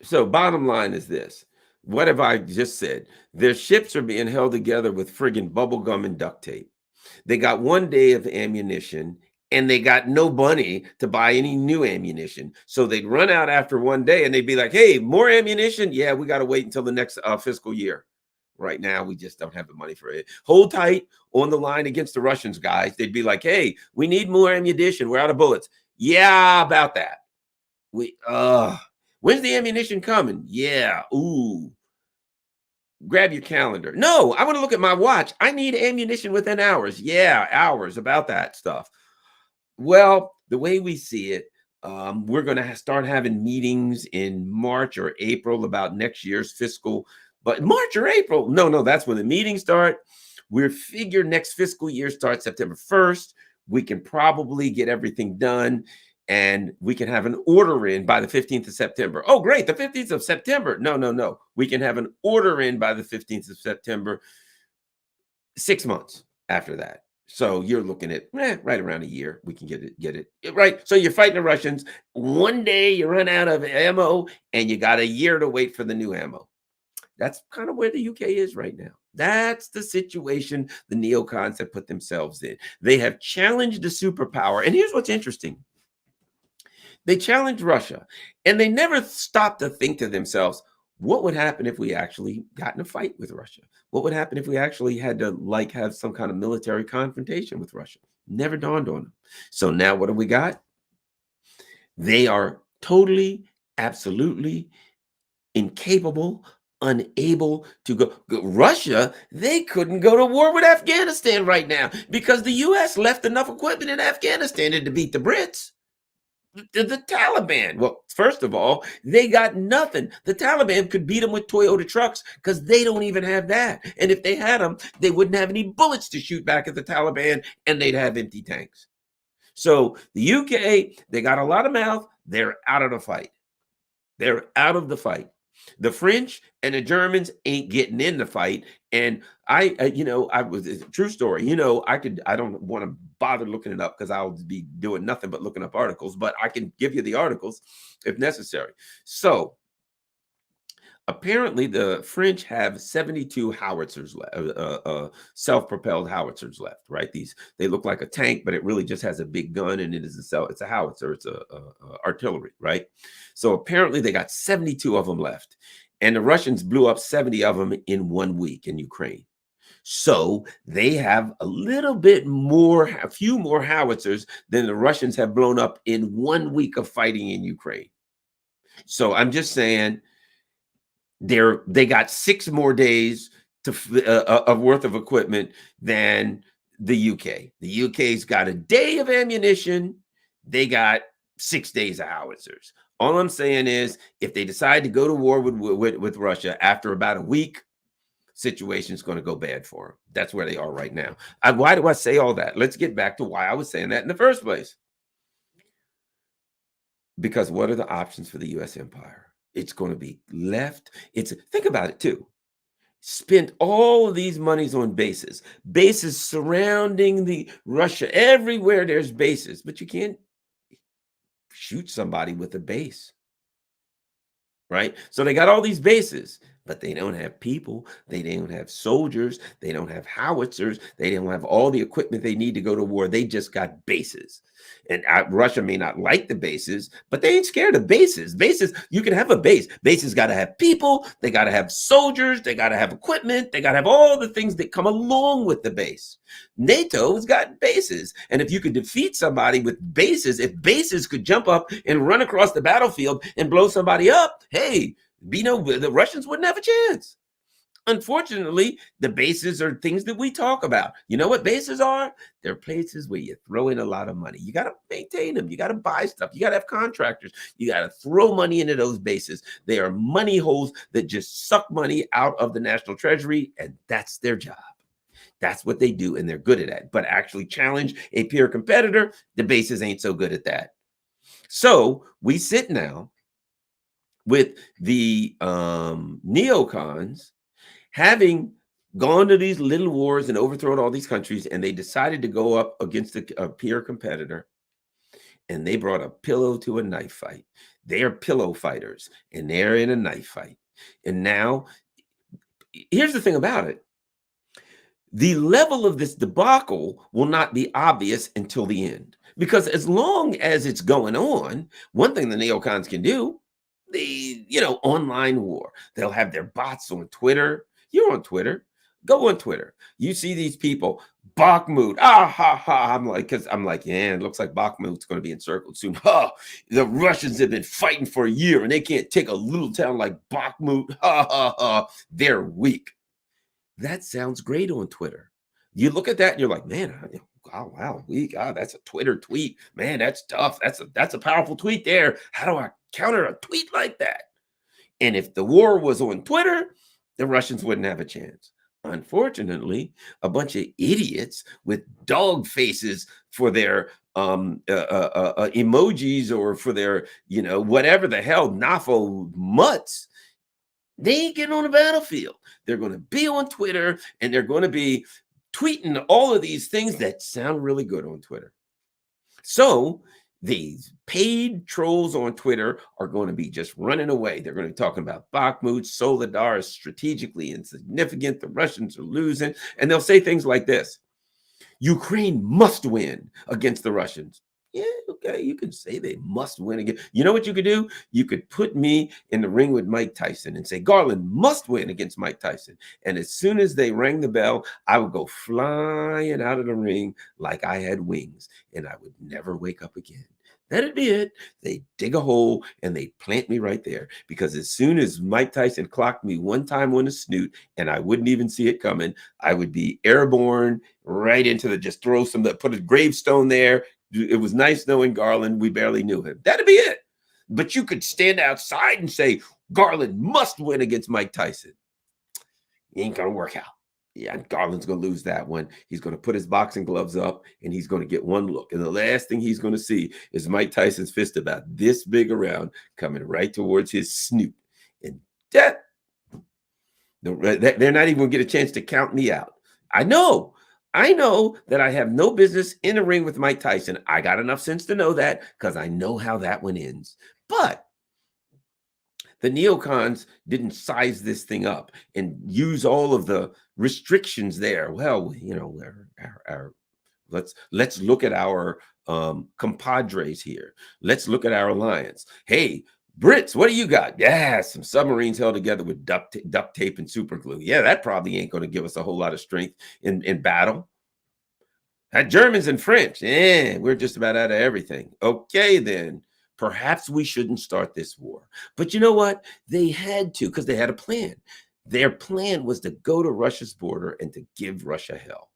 So bottom line is this. What have I just said? Their ships are being held together with friggin' bubble gum and duct tape. They got 1 day of ammunition, and they got no money to buy any new ammunition. So they'd run out after 1 day, and they'd be like, hey, more ammunition? Yeah, we got to wait until the next fiscal year. Right now, we just don't have the money for it. Hold tight on the line against the Russians, guys. They'd be like, hey, we need more ammunition. We're out of bullets. Yeah, about that. When's the ammunition coming? Yeah. Ooh. Grab your calendar. No, I want to look at my watch. I need ammunition within hours. Yeah, hours, about that stuff. Well, the way we see it, we're going to start having meetings in March or April about next year's fiscal. But March or April? No, no, that's when the meetings start. We're figure next fiscal year starts September 1st. We can probably get everything done and we can have an order in by the 15th of September. Oh, great. The 15th of September. No, no, no. We can have an order in by the 15th of September, 6 months after that. So you're looking at right around a year. We can get it right. So you're fighting the Russians. One day you run out of ammo and you got a year to wait for the new ammo. That's kind of where the UK is right now. That's the situation the neocons have put themselves in. They have challenged a superpower. And here's what's interesting. They challenged Russia and they never stopped to think to themselves, what would happen if we actually got in a fight with Russia? What would happen if we actually had to have some kind of military confrontation with Russia? Never dawned on them. So now what do we got? They are totally, absolutely incapable, unable to go. Russia, they couldn't go to war with Afghanistan right now because the US left enough equipment in Afghanistan to beat the Brits. The Taliban, well, first of all, they got nothing. The Taliban could beat them with Toyota trucks because they don't even have that. And if they had them, they wouldn't have any bullets to shoot back at the Taliban and they'd have empty tanks. So the UK, they got a lot of mouth. They're out of the fight. They're out of the fight. The French and the Germans ain't getting in the fight. And I was, it's a true story. I don't want to bother looking it up because I'll be doing nothing but looking up articles, but I can give you the articles if necessary. So apparently the French have 72 howitzers left, self-propelled howitzers left, right? They look like a tank, but it really just has a big gun and it's a howitzer, it's a artillery, right? So apparently they got 72 of them left. And the Russians blew up 70 of them in 1 week in Ukraine. So they have a few more howitzers than the Russians have blown up in 1 week of fighting in Ukraine. So I'm just saying, they got 6 more days of worth of equipment than the UK. The UK's got a day of ammunition. They got 6 days of howitzers. All I'm saying is, if they decide to go to war with Russia after about a week, situation is going to go bad for them. That's where they are right now. Why do I say all that? Let's get back to why I was saying that in the first place. Because what are the options for the U.S. empire? It's going to be left. Think about it too. Spent all of these monies on bases surrounding the Russia. Everywhere there's bases, but you can't shoot somebody with a base, right? So they got all these bases, but they don't have people. They don't have soldiers. They don't have howitzers. They don't have all the equipment they need to go to war. They just got bases. And Russia may not like the bases, but they ain't scared of bases. Bases, you can have a base. Bases got to have people. They got to have soldiers. They got to have equipment. They got to have all the things that come along with the base. NATO's got bases. And if you could defeat somebody with bases, if bases could jump up and run across the battlefield and blow somebody up, hey, the Russians wouldn't have a chance. Unfortunately, the bases are things that we talk about. You know what bases are? They're places where you throw in a lot of money. You got to maintain them. You got to buy stuff. You got to have contractors. You got to throw money into those bases. They are money holes that just suck money out of the national treasury, and that's their job. That's what they do, and they're good at that. But actually challenge a peer competitor, the bases ain't so good at that. So we sit now with the neocons having gone to these little wars and overthrown all these countries, and they decided to go up against a peer competitor, and they brought a pillow to a knife fight. They are pillow fighters, and they're in a knife fight. And now, here's the thing about it. The level of this debacle will not be obvious until the end. Because as long as it's going on, one thing the neocons can do, online war. They'll have their bots on Twitter. You're on Twitter. Go on Twitter. You see these people, Bakhmut. I'm like, yeah, it looks like Bakhmut's going to be encircled soon. The Russians have been fighting for a year and they can't take a little town like Bakhmut. They're weak. That sounds great on Twitter. You look at that and you're like, man, Oh wow, that's a Twitter tweet, man. That's tough. That's a powerful tweet there. How do I counter a tweet like that? And if the war was on Twitter, the Russians wouldn't have a chance. Unfortunately, a bunch of idiots with dog faces for their emojis or for their, whatever the hell, NAFO mutts, they ain't getting on the battlefield. They're going to be on Twitter and they're going to be tweeting all of these things that sound really good on Twitter. So these paid trolls on Twitter are going to be just running away. They're going to be talking about Bakhmut, Soledar is strategically insignificant. The Russians are losing. And they'll say things like this: Ukraine must win against the Russians. Yeah, okay, you can say they must win again. You know what you could do? You could put me in the ring with Mike Tyson and say Garland must win against Mike Tyson. And as soon as they rang the bell, I would go flying out of the ring like I had wings, and I would never wake up again. That'd be it. They dig a hole and they plant me right there, because as soon as Mike Tyson clocked me one time on the snoot, and I wouldn't even see it coming, I would be airborne right into just throw put a gravestone there. It was nice knowing Garland. We barely knew him. That'd be it. But you could stand outside and say, Garland must win against Mike Tyson. It ain't going to work out. Yeah, Garland's going to lose that one. He's going to put his boxing gloves up and he's going to get one look. And the last thing he's going to see is Mike Tyson's fist about this big around coming right towards his snoot. And they're not even going to get a chance to count me out. I know that I have no business in a ring with Mike Tyson. I got enough sense to know that, because I know how that one ends. But the neocons didn't size this thing up and use all of the restrictions there. Well, let's look at our compadres here. Let's look at our alliance. Hey, Brits, what do you got? Yeah, some submarines held together with duct tape and super glue. Yeah, that probably ain't going to give us a whole lot of strength in battle. Germans and French. We're just about out of everything. Okay, then. Perhaps we shouldn't start this war. But you know what? They had to, because they had a plan. Their plan was to go to Russia's border and to give Russia hell.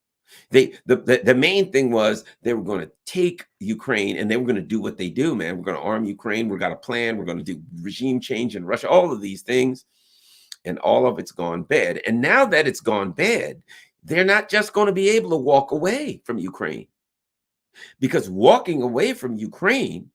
The main thing was they were going to take Ukraine and they were going to do what they do, man. We're going to arm Ukraine. We've got a plan. We're going to do regime change in Russia, all of these things. And all of it's gone bad. And now that it's gone bad, they're not just going to be able to walk away from Ukraine. Because walking away from Ukraine,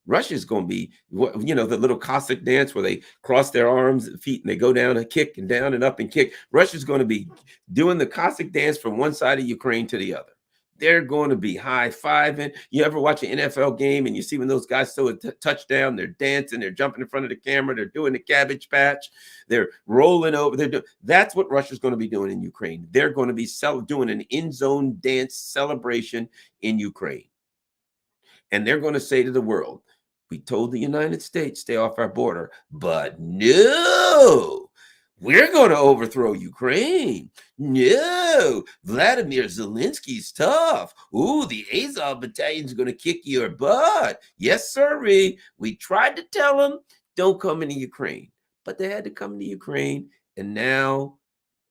Russia's going to be, the little Cossack dance where they cross their arms and feet and they go down and kick and down and up and kick. Russia's going to be doing the Cossack dance from one side of Ukraine to the other. They're going to be high-fiving. You ever watch an NFL game and you see when those guys throw a touchdown, they're dancing, they're jumping in front of the camera, they're doing the cabbage patch, they're rolling over. That's what Russia's going to be doing in Ukraine. They're going to be doing an in-zone dance celebration in Ukraine. And they're going to say to the world, we told the United States, stay off our border, but no, we're going to overthrow Ukraine. No, Vladimir Zelensky's tough. Ooh, the Azov battalion's going to kick your butt. Yes, sirree. We tried to tell them, don't come into Ukraine. But they had to come into Ukraine, and now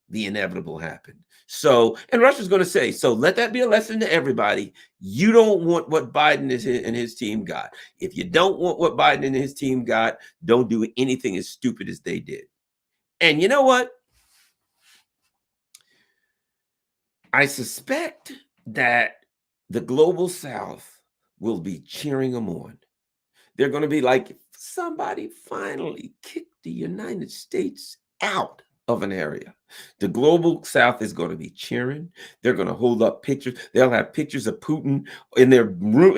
the inevitable happened. So, and Russia's going to say, so let that be a lesson to everybody. You don't want what Biden and his team got. If you don't want what Biden and his team got, don't do anything as stupid as they did. And you know what? I suspect that the global South will be cheering them on. They're going to be like, somebody finally kicked the United States out of an area. The global South is going to be cheering. They're going to hold up pictures. They'll have pictures of Putin in their room,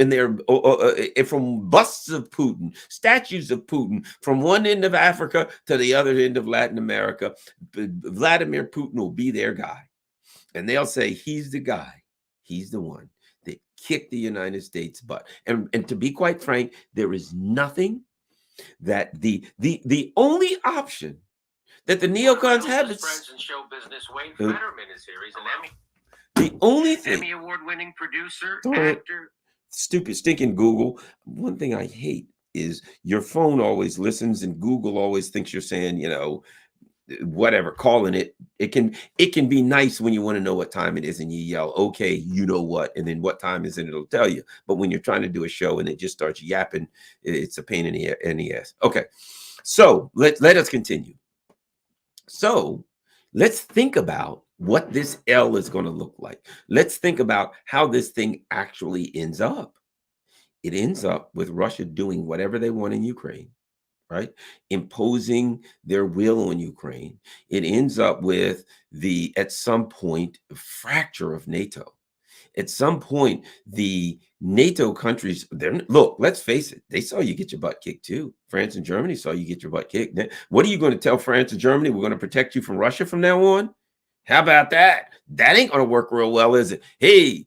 from busts of Putin, statues of Putin from one end of Africa to the other end of Latin America. Vladimir Putin will be their guy. And they'll say, he's the guy. He's the one that kicked the United States butt. And to be quite frank, there is nothing that the only option that the neocons have is friends in show business. Wayne Fetterman is here. He's an Emmy. The only thing, Emmy award-winning producer, actor. Stupid, stinking Google. One thing I hate is your phone always listens and Google always thinks you're saying, whatever, calling it. It can be nice when you want to know what time it is and you yell, okay, you know what, and then what time is it, it'll tell you. But when you're trying to do a show and it just starts yapping, it's a pain in the ass. Okay, so let us continue. So let's think about what this L is going to look like. Let's think about how this thing actually ends up. It ends up with Russia doing whatever they want in Ukraine, right? Imposing their will on Ukraine. It ends up with at some point, fracture of NATO. At some point, the NATO countries, look, let's face it, they saw you get your butt kicked too. France and Germany saw you get your butt kicked. What are you going to tell France and Germany? We're going to protect you from Russia from now on? How about that? That ain't going to work real well, is it? Hey,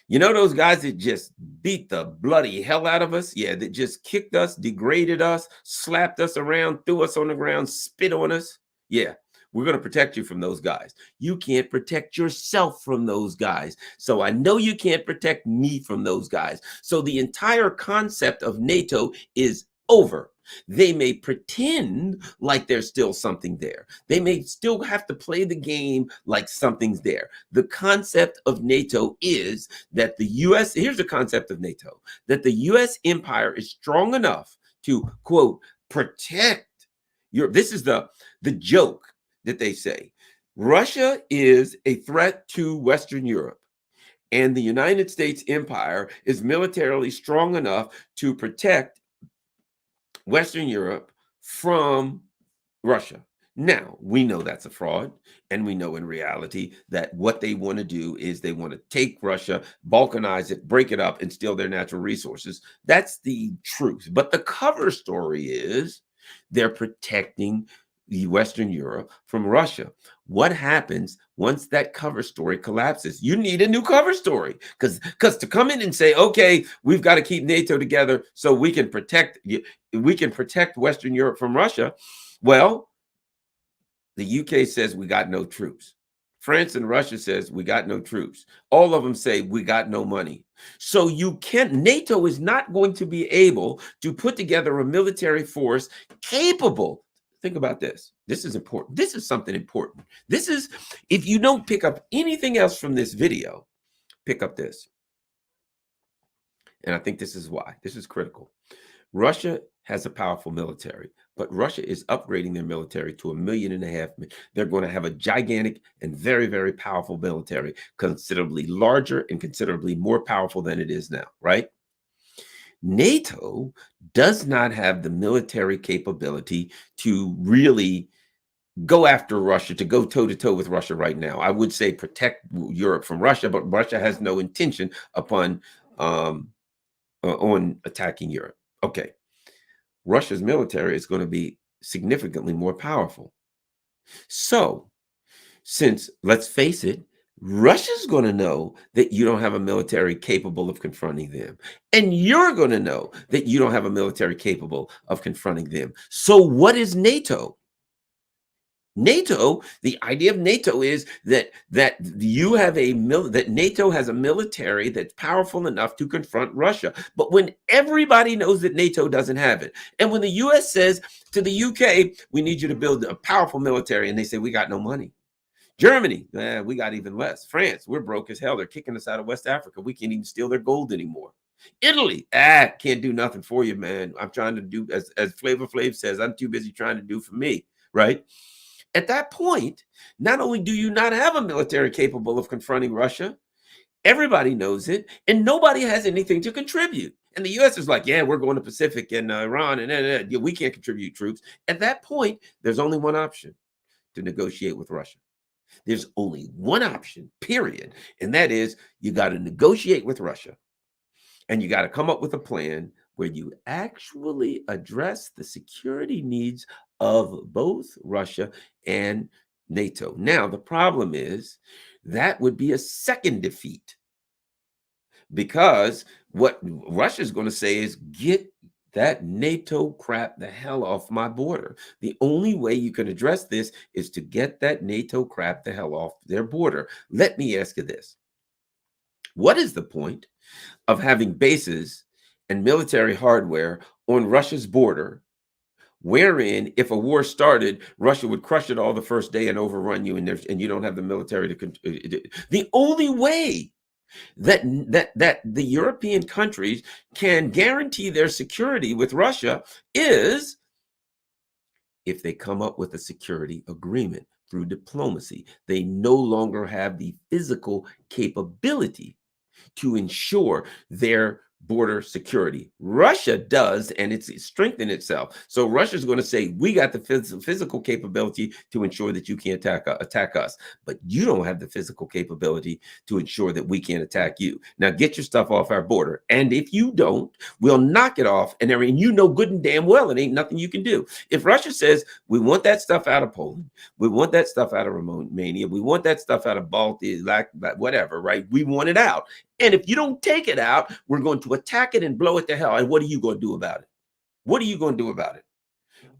you know those guys that just beat the bloody hell out of us? Yeah, that just kicked us, degraded us, slapped us around, threw us on the ground, spit on us? Yeah, we're going to protect you from those guys. You can't protect yourself from those guys. So I know you can't protect me from those guys. So the entire concept of NATO is over. They may pretend like there's still something there. They may still have to play the game like something's there. The concept of NATO is that the U.S., here's the concept of NATO, that the U.S. empire is strong enough to, quote, protect Europe. This is the joke that they say. Russia is a threat to Western Europe, and the United States empire is militarily strong enough to protect Western Europe from Russia. Now, we know that's a fraud, and we know in reality that what they want to do is they want to take Russia, balkanize it, break it up, and steal their natural resources. That's the truth. But the cover story is they're protecting Western Europe from Russia. What happens once that cover story collapses? You need a new cover story, because to come in and say, okay, we've got to keep NATO together so we can protect Western Europe from Russia. Well, the UK says we got no troops. France and Russia says we got no troops. All of them say we got no money. So NATO is not going to be able to put together a military force capable. Think about this. This is important. This is something important. This is, if you don't pick up anything else from this video, pick up this. And I think this is why. This is critical. Russia has a powerful military, but Russia is upgrading their military to 1.5 million. They're going to have a gigantic and very, very powerful military, considerably larger and considerably more powerful than it is now, right? NATO does not have the military capability to really go after Russia, to go toe-to-toe with Russia right now. I would say protect Europe from Russia, but Russia has no intention on attacking Europe. Okay. Russia's military is going to be significantly more powerful. So, since, let's face it, Russia's going to know that you don't have a military capable of confronting them. And you're going to know that you don't have a military capable of confronting them. So what is NATO? NATO, the idea of NATO is that NATO has a military that's powerful enough to confront Russia. But when everybody knows that NATO doesn't have it, and when the US says to the UK, we need you to build a powerful military, and they say, we got no money. Germany, we got even less. France, we're broke as hell. They're kicking us out of West Africa. We can't even steal their gold anymore. Italy, can't do nothing for you, man. I'm trying to do, as Flavor Flav says, I'm too busy trying to do for me, right? At that point, not only do you not have a military capable of confronting Russia, everybody knows it, and nobody has anything to contribute. And the U.S. is like, yeah, we're going to Pacific and Iran, and we can't contribute troops. At that point, there's only one option: to negotiate with Russia. There's only one option, period. And that is, you got to negotiate with Russia. And you got to come up with a plan where you actually address the security needs of both Russia and NATO. Now, the problem is that would be a second defeat, because what Russia's going to say is, get that NATO crap the hell off my border. The only way you can address this is to get that NATO crap the hell off their border. Let me ask you this. What is the point of having bases and military hardware on Russia's border wherein if a war started, Russia would crush it all the first day and overrun you, and you don't have the military to. The only way that the European countries can guarantee their security with Russia is if they come up with a security agreement through diplomacy. They no longer have the physical capability to ensure their border security. Russia does, and it's strengthened itself. So Russia's going to say, we got the physical capability to ensure that you can't attack us, but you don't have the physical capability to ensure that we can't attack you. Now get your stuff off our border. And if you don't, we'll knock it off. And you know good and damn well it ain't nothing you can do. If Russia says, we want that stuff out of Poland, we want that stuff out of Romania, we want that stuff out of Baltic, like whatever, right? We want it out. And if you don't take it out, we're going to attack it and blow it to hell. And what are you going to do about it? What are you going to do about it?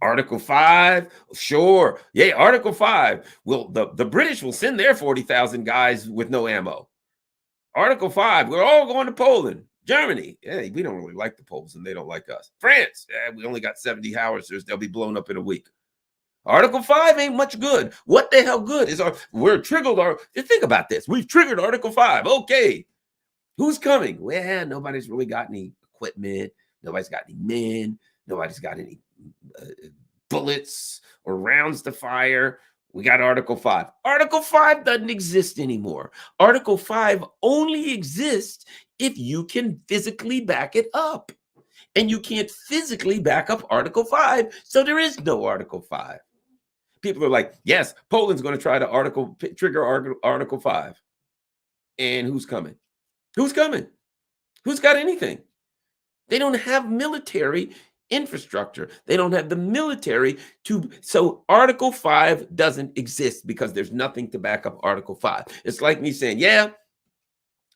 Article 5, sure. Yeah, Article 5. Well, the British will send their 40,000 guys with no ammo. Article 5, we're all going to Poland. Germany, hey, we don't really like the Poles and they don't like us. France, we only got 70 howitzers. They'll be blown up in a week. Article 5 ain't much good. What the hell good is we're triggered think about this. We've triggered Article 5. Okay. Who's coming? Well, nobody's really got any equipment. Nobody's got any men. Nobody's got any bullets or rounds to fire. We got Article 5. Article 5 doesn't exist anymore. Article 5 only exists if you can physically back it up. And you can't physically back up Article 5, so there is no Article 5. People are like, yes, Poland's going to try to trigger Article 5. And who's coming? Who's coming? Who's got anything? They don't have military infrastructure. They don't have the military so Article 5 doesn't exist because there's nothing to back up Article 5. It's like me saying, yeah,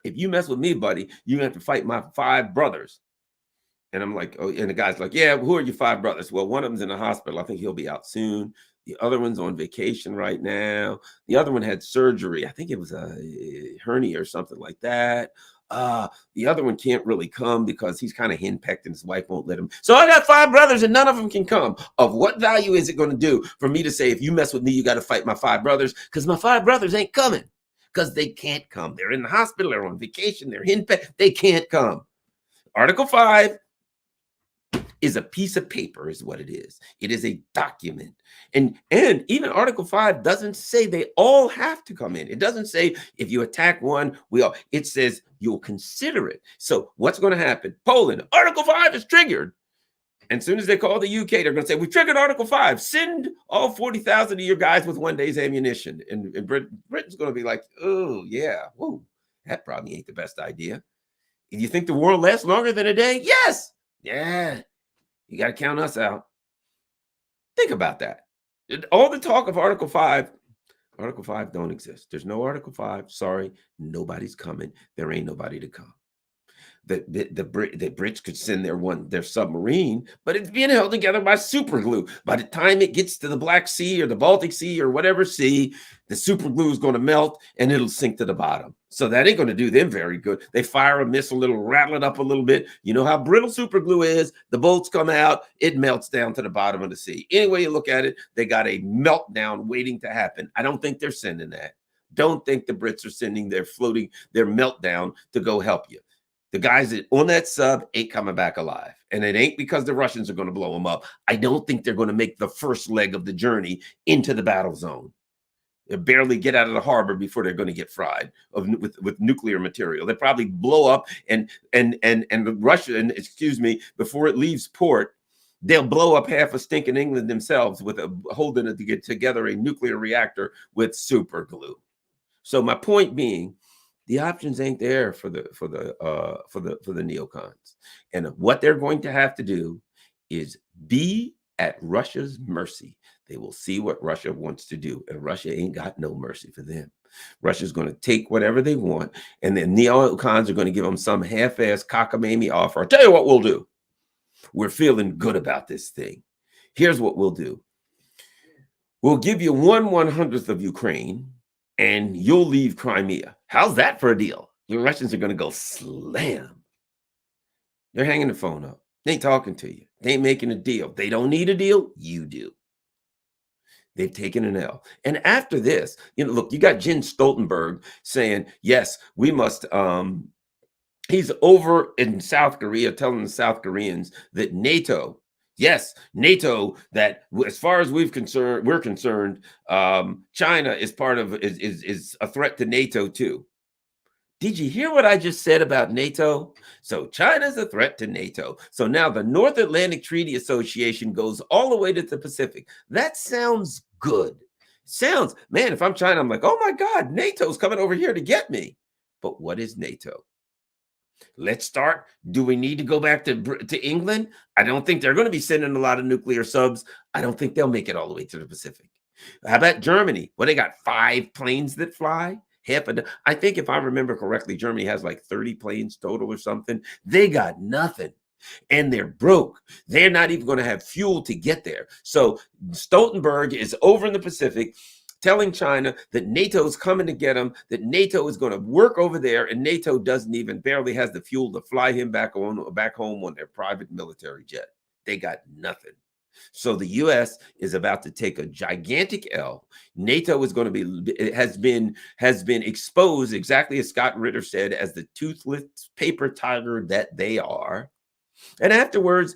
if you mess with me, buddy, you have to fight my 5 brothers. And I'm like, oh, and the guy's like, yeah, who are your 5 brothers? Well, one of them's in the hospital. I think he'll be out soon. The other one's on vacation right now. The other one had surgery. I think it was a hernia or something like that. The other one can't really come because he's kind of henpecked and his wife won't let him. So I got 5 brothers and none of them can come. Of what value is it going to do for me to say, if you mess with me, you got to fight my 5 brothers? Because my 5 brothers ain't coming because they can't come. They're in the hospital. They're on vacation. They're henpecked. They can't come. Article 5 is a piece of paper is what it is. It is a document. And even Article 5 doesn't say they all have to come in. It doesn't say if you attack one, it says you'll consider it. So what's going to happen? Poland, Article 5 is triggered. And as soon as they call the UK, they're going to say, we triggered Article 5. Send all 40,000 of your guys with 1 day's ammunition. And Britain's going to be like, oh, yeah, whoa, that probably ain't the best idea. Do you think the war will last longer than a day? Yes. Yeah. You got to count us out. Think about that. All the talk of Article 5 don't exist. There's no Article 5. Sorry, nobody's coming. There ain't nobody to come. The Brits could send their submarine, but it's being held together by super glue. By the time it gets to the Black Sea or the Baltic Sea or whatever sea, the super glue is going to melt and it'll sink to the bottom. So that ain't going to do them very good. They fire a missile, it'll rattle it up a little bit. You know how brittle super glue is. The bolts come out, it melts down to the bottom of the sea. Any way you look at it, they got a meltdown waiting to happen. I don't think they're sending that. Don't think the Brits are sending their meltdown to go help you. The guys on that sub ain't coming back alive. And it ain't because the Russians are going to blow them up. I don't think they're going to make the first leg of the journey into the battle zone. They barely get out of the harbor before they're going to get fried with nuclear material. They probably blow up and Russia, before it leaves port, they'll blow up half of stinking England themselves with holding it to get together a nuclear reactor with super glue. So my point being, the options ain't there for the neocons. And what they're going to have to do is be at Russia's mercy. They will see what Russia wants to do, and Russia ain't got no mercy for them. Russia's going to take whatever they want, and then neocons are going to give them some half-ass cockamamie offer. I'll tell you what we'll do. We're feeling good about this thing. Here's what we'll do. We'll give you 1/100th of Ukraine, and you'll leave Crimea. How's that for a deal? The Russians are going to go slam. They're hanging the phone up. They ain't talking to you. They ain't making a deal. They don't need a deal. You do. They've taken an L. And after this, look, you got Jens Stoltenberg saying, yes, we must he's over in South Korea telling the South Koreans that NATO, yes, NATO, that as far as we're concerned, China is part of is a threat to NATO too. Did you hear what I just said about NATO? So China's a threat to NATO. So now the North Atlantic Treaty Association goes all the way to the Pacific. That sounds good. Sounds, man, if I'm China, I'm like, oh my God, NATO's coming over here to get me. But what is NATO? Let's start. Do we need to go back to England? I don't think they're going to be sending a lot of nuclear subs. I don't think they'll make it all the way to the Pacific. How about Germany? Well, they got 5 planes that fly. I think if I remember correctly, Germany has like 30 planes total or something. They got nothing. And they're broke. They're not even going to have fuel to get there. So Stoltenberg is over in the Pacific telling China that NATO's coming to get him, that NATO is going to work over there, and NATO doesn't even barely has the fuel to fly him back home on their private military jet. They got nothing. So the U.S. is about to take a gigantic L. NATO is going to be has been exposed, exactly as Scott Ritter said, as the toothless paper tiger that they are. And afterwards,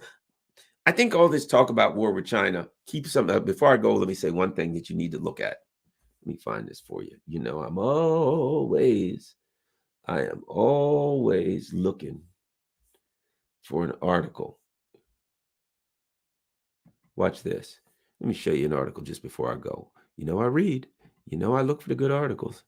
I think all this talk about war with China, keep some. Before I go, let me say one thing that you need to look at. Let me find this for you. I am always looking for an article. Watch this. Let me show you an article just before I go. I read. I look for the good articles.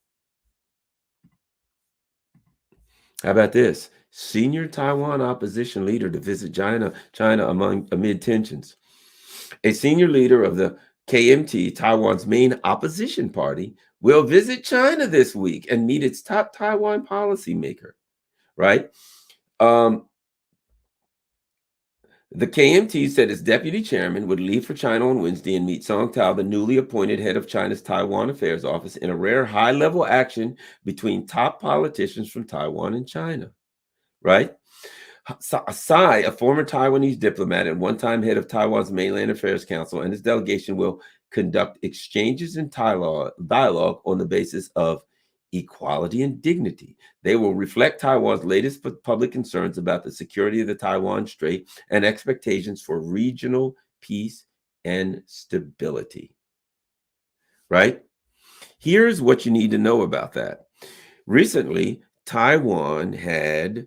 How about this? Senior Taiwan opposition leader to visit China amid tensions. A senior leader of the KMT, Taiwan's main opposition party, will visit China this week and meet its top Taiwan policymaker, right? The KMT said its deputy chairman would leave for China on Wednesday and meet Song Tao, the newly appointed head of China's Taiwan Affairs Office, in a rare high-level action between top politicians from Taiwan and China, right? Tsai, a former Taiwanese diplomat and one-time head of Taiwan's Mainland Affairs Council, and his delegation will conduct exchanges and dialogue on the basis of equality and dignity. They will reflect Taiwan's latest public concerns about the security of the Taiwan Strait and expectations for regional peace and stability. Right? Here's what you need to know about that. Recently, Taiwan had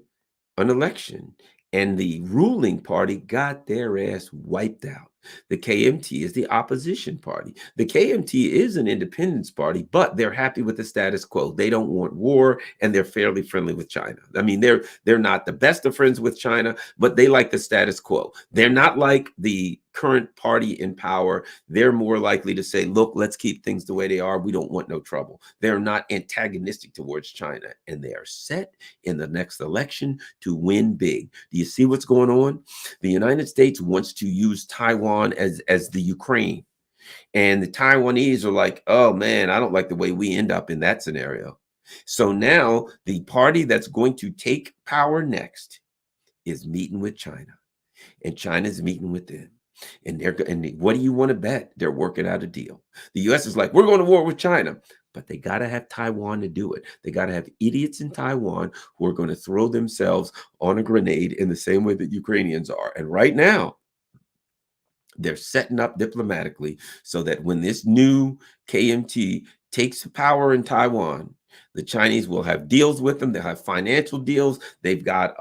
an election, and the ruling party got their ass wiped out. The KMT is the opposition party. The KMT is an independence party, but they're happy with the status quo. They don't want war, and they're fairly friendly with China. I mean, they're not the best of friends with China, but they like the status quo. They're not like the current party in power. They're more likely to say, look, let's keep things the way they are. We don't want no trouble. They're not antagonistic towards China, and they are set in the next election to win big. Do you see what's going on? The United States wants to use Taiwan as the Ukraine, and the Taiwanese are like, oh man, I don't like the way we end up in that scenario. So now the party that's going to take power next is meeting with China, and China's meeting with them. And what do you want to bet? They're working out a deal. The U.S. is like, we're going to war with China, but they got to have Taiwan to do it. They got to have idiots in Taiwan who are going to throw themselves on a grenade in the same way that Ukrainians are. And right now, they're setting up diplomatically so that when this new KMT takes power in Taiwan, the Chinese will have deals with them. They'll have financial deals. They've got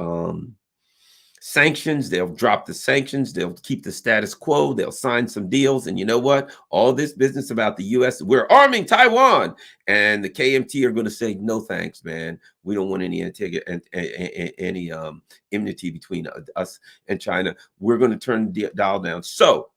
sanctions. They'll drop the sanctions. They'll keep the status quo. They'll sign some deals. And you know what? All this business about the U.S., we're arming Taiwan. And the KMT are going to say, no, thanks, man. We don't want any enmity between us and China. We're going to turn the dial down. So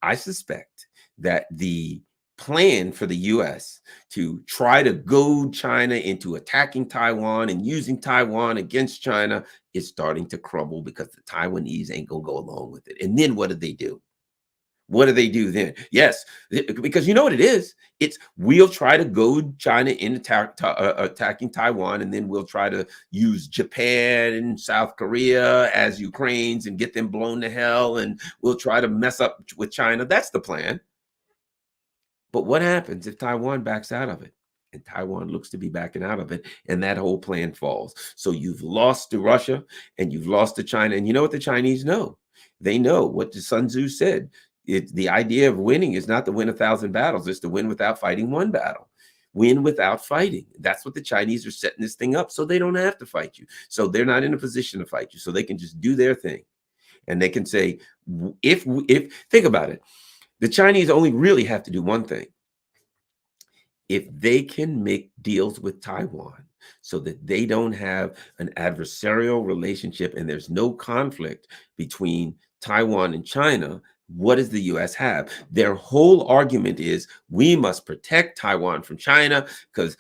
I suspect that the plan for the U.S. to try to goad China into attacking Taiwan and using Taiwan against China is starting to crumble because the Taiwanese ain't going to go along with it. And then what do? What do they do then? Yes, because you know what it is? It's we'll try to goad China into attacking Taiwan, and then we'll try to use Japan and South Korea as Ukraine's and get them blown to hell, and we'll try to mess up with China. That's the plan. But what happens if Taiwan backs out of it? And Taiwan looks to be backing out of it, and that whole plan falls. So you've lost to Russia and you've lost to China. And you know what the Chinese know? They know what the Sun Tzu said. The idea of winning is not to win 1,000 battles, it's to win without fighting one battle. Win without fighting. That's what the Chinese are setting this thing up so they don't have to fight you. So they're not in a position to fight you. So they can just do their thing. And they can say, if think about it, the Chinese only really have to do one thing. If they can make deals with Taiwan so that they don't have an adversarial relationship and there's no conflict between Taiwan and China, what does the US have? Their whole argument is we must protect Taiwan from China because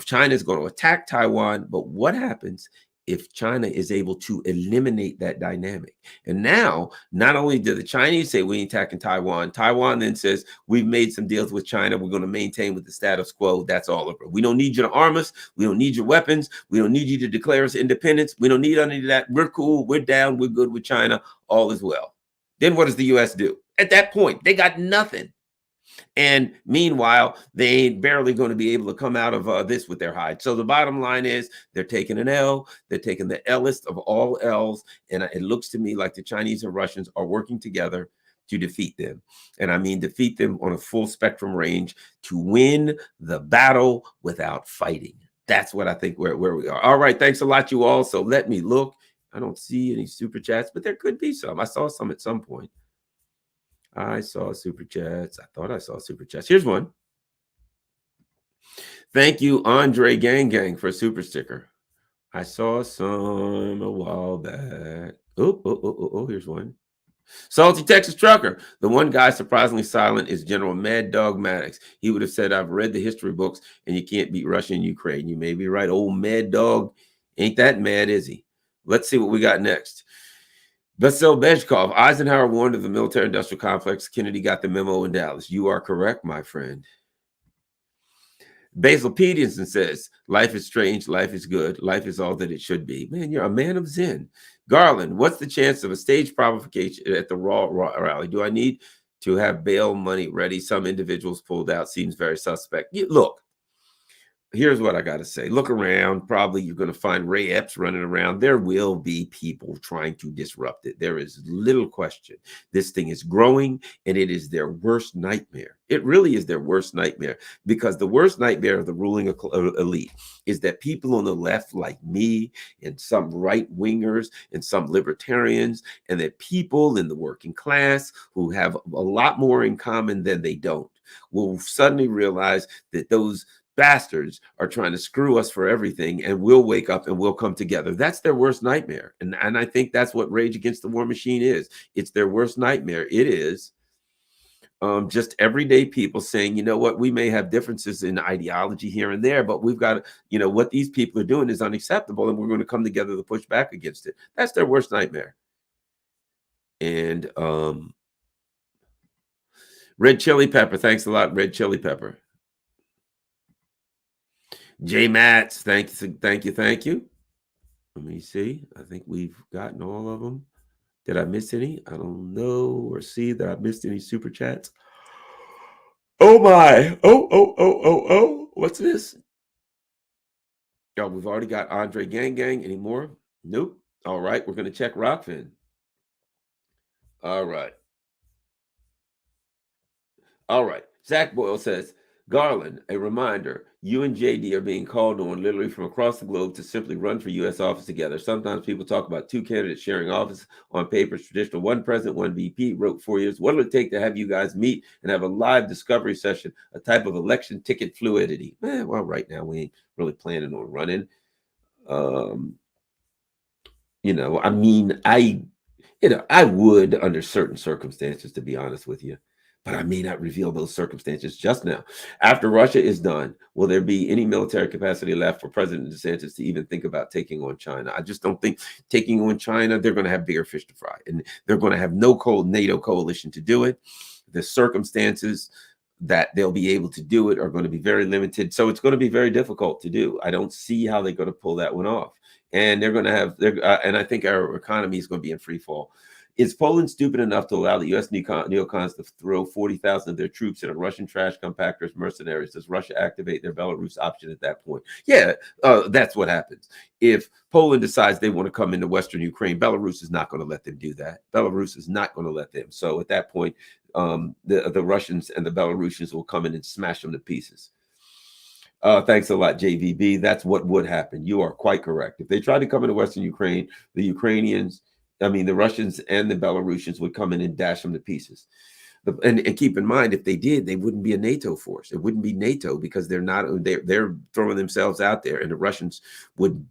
China is going to attack Taiwan. But what happens if China is able to eliminate that dynamic? And now, not only do the Chinese say we ain't attacking Taiwan, Taiwan then says we've made some deals with China. We're going to maintain with the status quo. That's all over. We don't need you to arm us. We don't need your weapons. We don't need you to declare us independence. We don't need any of that. We're cool. We're down. We're good with China. All is well. Then what does the US do? At that point, they got nothing. And meanwhile, they ain't barely going to be able to come out of this with their hide. So the bottom line is they're taking an L. They're taking the List of all L's. And it looks to me like the Chinese and Russians are working together to defeat them. And I mean defeat them on a full spectrum range to win the battle without fighting. That's what I think where we are. All right. Thanks a lot, you all. So let me look. I don't see any super chats, but there could be some. I saw some at some point. I saw super chats. I thought I saw super chats. Here's one. Thank you, Andre Gang Gang, for a super sticker. I saw some a while back. Oh, here's one. Salty Texas Trucker. The one guy surprisingly silent is General Mad Dog Maddox. He would have said, I've read the history books and you can't beat Russia and Ukraine. You may be right. Old Mad Dog ain't that mad, is he? Let's see what we got next. Vasyl Bezhkov, Eisenhower warned of the military-industrial complex. Kennedy got the memo in Dallas. You are correct, my friend. Basil Peterson says, life is strange, life is good, life is all that it should be. Man, you're a man of Zen. Garland, what's the chance of a stage provocation at the Raw rally? Do I need to have bail money ready? Some individuals pulled out. Seems very suspect. Look. Here's what I got to say. Look around. Probably you're going to find Ray Epps running around. There will be people trying to disrupt it. There is little question. This thing is growing, and it is their worst nightmare. It really is their worst nightmare, because the worst nightmare of the ruling elite is that people on the left like me and some right-wingers and some libertarians, and that people in the working class who have a lot more in common than they don't will suddenly realize that those bastards are trying to screw us for everything, and we'll wake up and we'll come together. That's their worst nightmare. And I think that's what Rage Against the War Machine is. It's their worst nightmare. It is just everyday people saying, you know what, we may have differences in ideology here and there, but we've got, what these people are doing is unacceptable, and we're going to come together to push back against it. That's their worst nightmare. And Red Chili Pepper, thanks a lot, Red Chili Pepper. J Mats, thank you. Let me see. I think we've gotten all of them. Did I miss any? I don't know or see that I missed any super chats. Oh my. Oh. What's this? Oh, we've already got Andre Gang Gang. Any more? Nope. All right. We're going to check Rockfin. All right. Zach Boyle says, Garland, a reminder, you and JD are being called on literally from across the globe to simply run for U.S. office together. Sometimes people talk about two candidates sharing office. On paper, it's traditional, one president, one VP, wrote 4 years. What will it take to have you guys meet and have a live discovery session, a type of election ticket fluidity? Well, right now we ain't really planning on running. I would under certain circumstances, to be honest with you. but I may not reveal those circumstances just now. After Russia is done, will there be any military capacity left for President DeSantis to even think about taking on China? I just don't think taking on China, they're going to have bigger fish to fry, and they're going to have no NATO coalition to do it. The circumstances that they'll be able to do it are going to be very limited. So it's going to be very difficult to do. I don't see how they're going to pull that one off. And they're going to have, and I think our economy is going to be in free fall. Is Poland stupid enough to allow the U.S. neocons to throw 40,000 of their troops in a Russian trash compactors mercenaries? Does Russia activate their Belarus option at that point? Yeah, that's what happens. If Poland decides they want to come into Western Ukraine, Belarus is not going to let them do that. Belarus is not going to let them. So at that point, the Russians and the Belarusians will come in and smash them to pieces. Thanks a lot, JVB. That's what would happen. You are quite correct. If they tried to come into Western Ukraine, the Russians and the Belarusians would come in and dash them to pieces. And keep in mind, if they did, they wouldn't be a NATO force. It wouldn't be NATO because they're throwing themselves out there, and the Russians would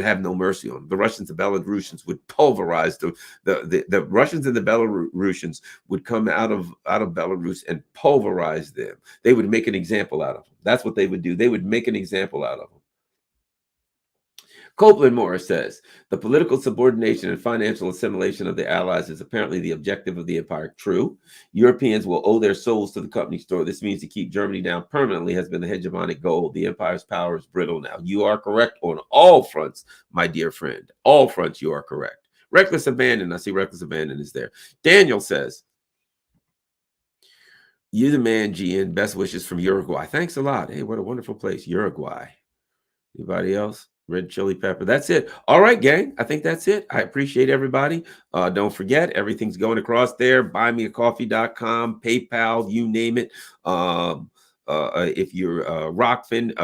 have no mercy on them. The Russians and Belarusians would pulverize the Russians and the Belarusians would come out of Belarus and pulverize them. They would make an example out of them. That's what they would do. They would make an example out of them. Copeland Morris says, the political subordination and financial assimilation of the Allies is apparently the objective of the empire. True. Europeans will owe their souls to the company store. This means to keep Germany down permanently has been the hegemonic goal. The empire's power is brittle now. You are correct on all fronts, my dear friend. All fronts, you are correct. Reckless abandon. I see reckless abandon is there. Daniel says, you the man, GN. Best wishes from Uruguay. Thanks a lot. Hey, what a wonderful place, Uruguay. Anybody else? Red chili pepper. That's it. All right, gang. I think that's it. I appreciate everybody. Don't forget, everything's going across there. Buymeacoffee.com, PayPal, you name it. If you're Rockfin,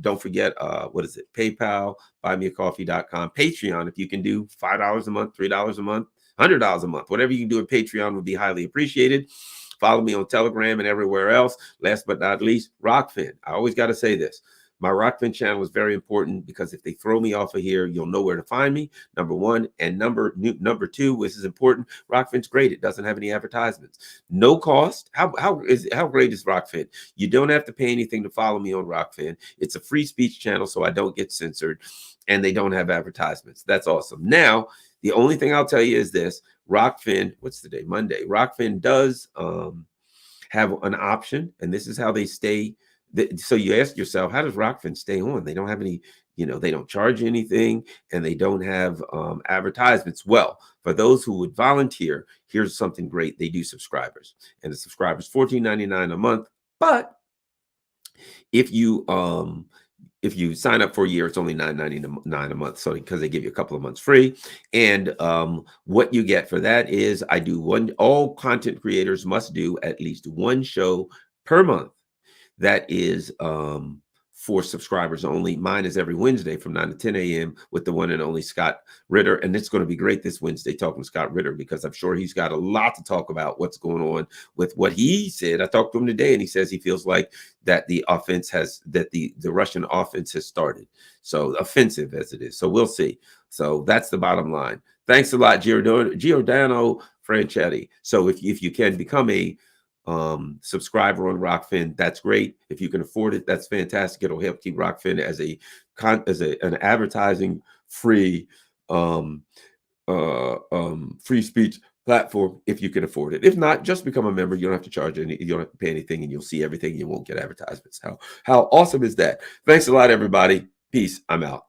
don't forget, what is it? PayPal, buymeacoffee.com, Patreon. If you can do $5 a month, $3 a month, $100 a month, whatever you can do at Patreon would be highly appreciated. Follow me on Telegram and everywhere else. Last but not least, Rockfin. I always got to say this. My Rockfin channel is very important because if they throw me off of here, you'll know where to find me, number one. And number two, which is important, Rockfin's great. It doesn't have any advertisements. No cost. How great is Rockfin? You don't have to pay anything to follow me on Rockfin. It's a free speech channel, so I don't get censored. And they don't have advertisements. That's awesome. Now, the only thing I'll tell you is this. Rockfin, what's the day? Monday. Rockfin does have an option, and this is how they stay. So you ask yourself, how does Rockfin stay on? They don't have any, they don't charge anything, and they don't have advertisements. Well, for those who would volunteer, here's something great. They do subscribers, and the subscribers $14.99 a month. But if you sign up for a year, it's only $9.99 a month. So because they give you a couple of months free. And what you get for that is all content creators must do at least one show per month. That is for subscribers only. Mine is every Wednesday from 9 to 10 a.m. with the one and only Scott Ritter. And it's going to be great this Wednesday talking to Scott Ritter because I'm sure he's got a lot to talk about what's going on with what he said. I talked to him today and he says he feels like that the Russian offense has started. So offensive as it is. So we'll see. So that's the bottom line. Thanks a lot, Giordano Franchetti. So if you can become a subscriber on Rockfin, that's great. If you can afford it, that's fantastic. It'll help keep Rockfin as an advertising free free speech platform if you can afford it. If not, just become a member. You don't have to charge you don't have to pay anything, and you'll see everything. You won't get advertisements. How awesome is that? Thanks a lot, everybody. Peace. I'm out.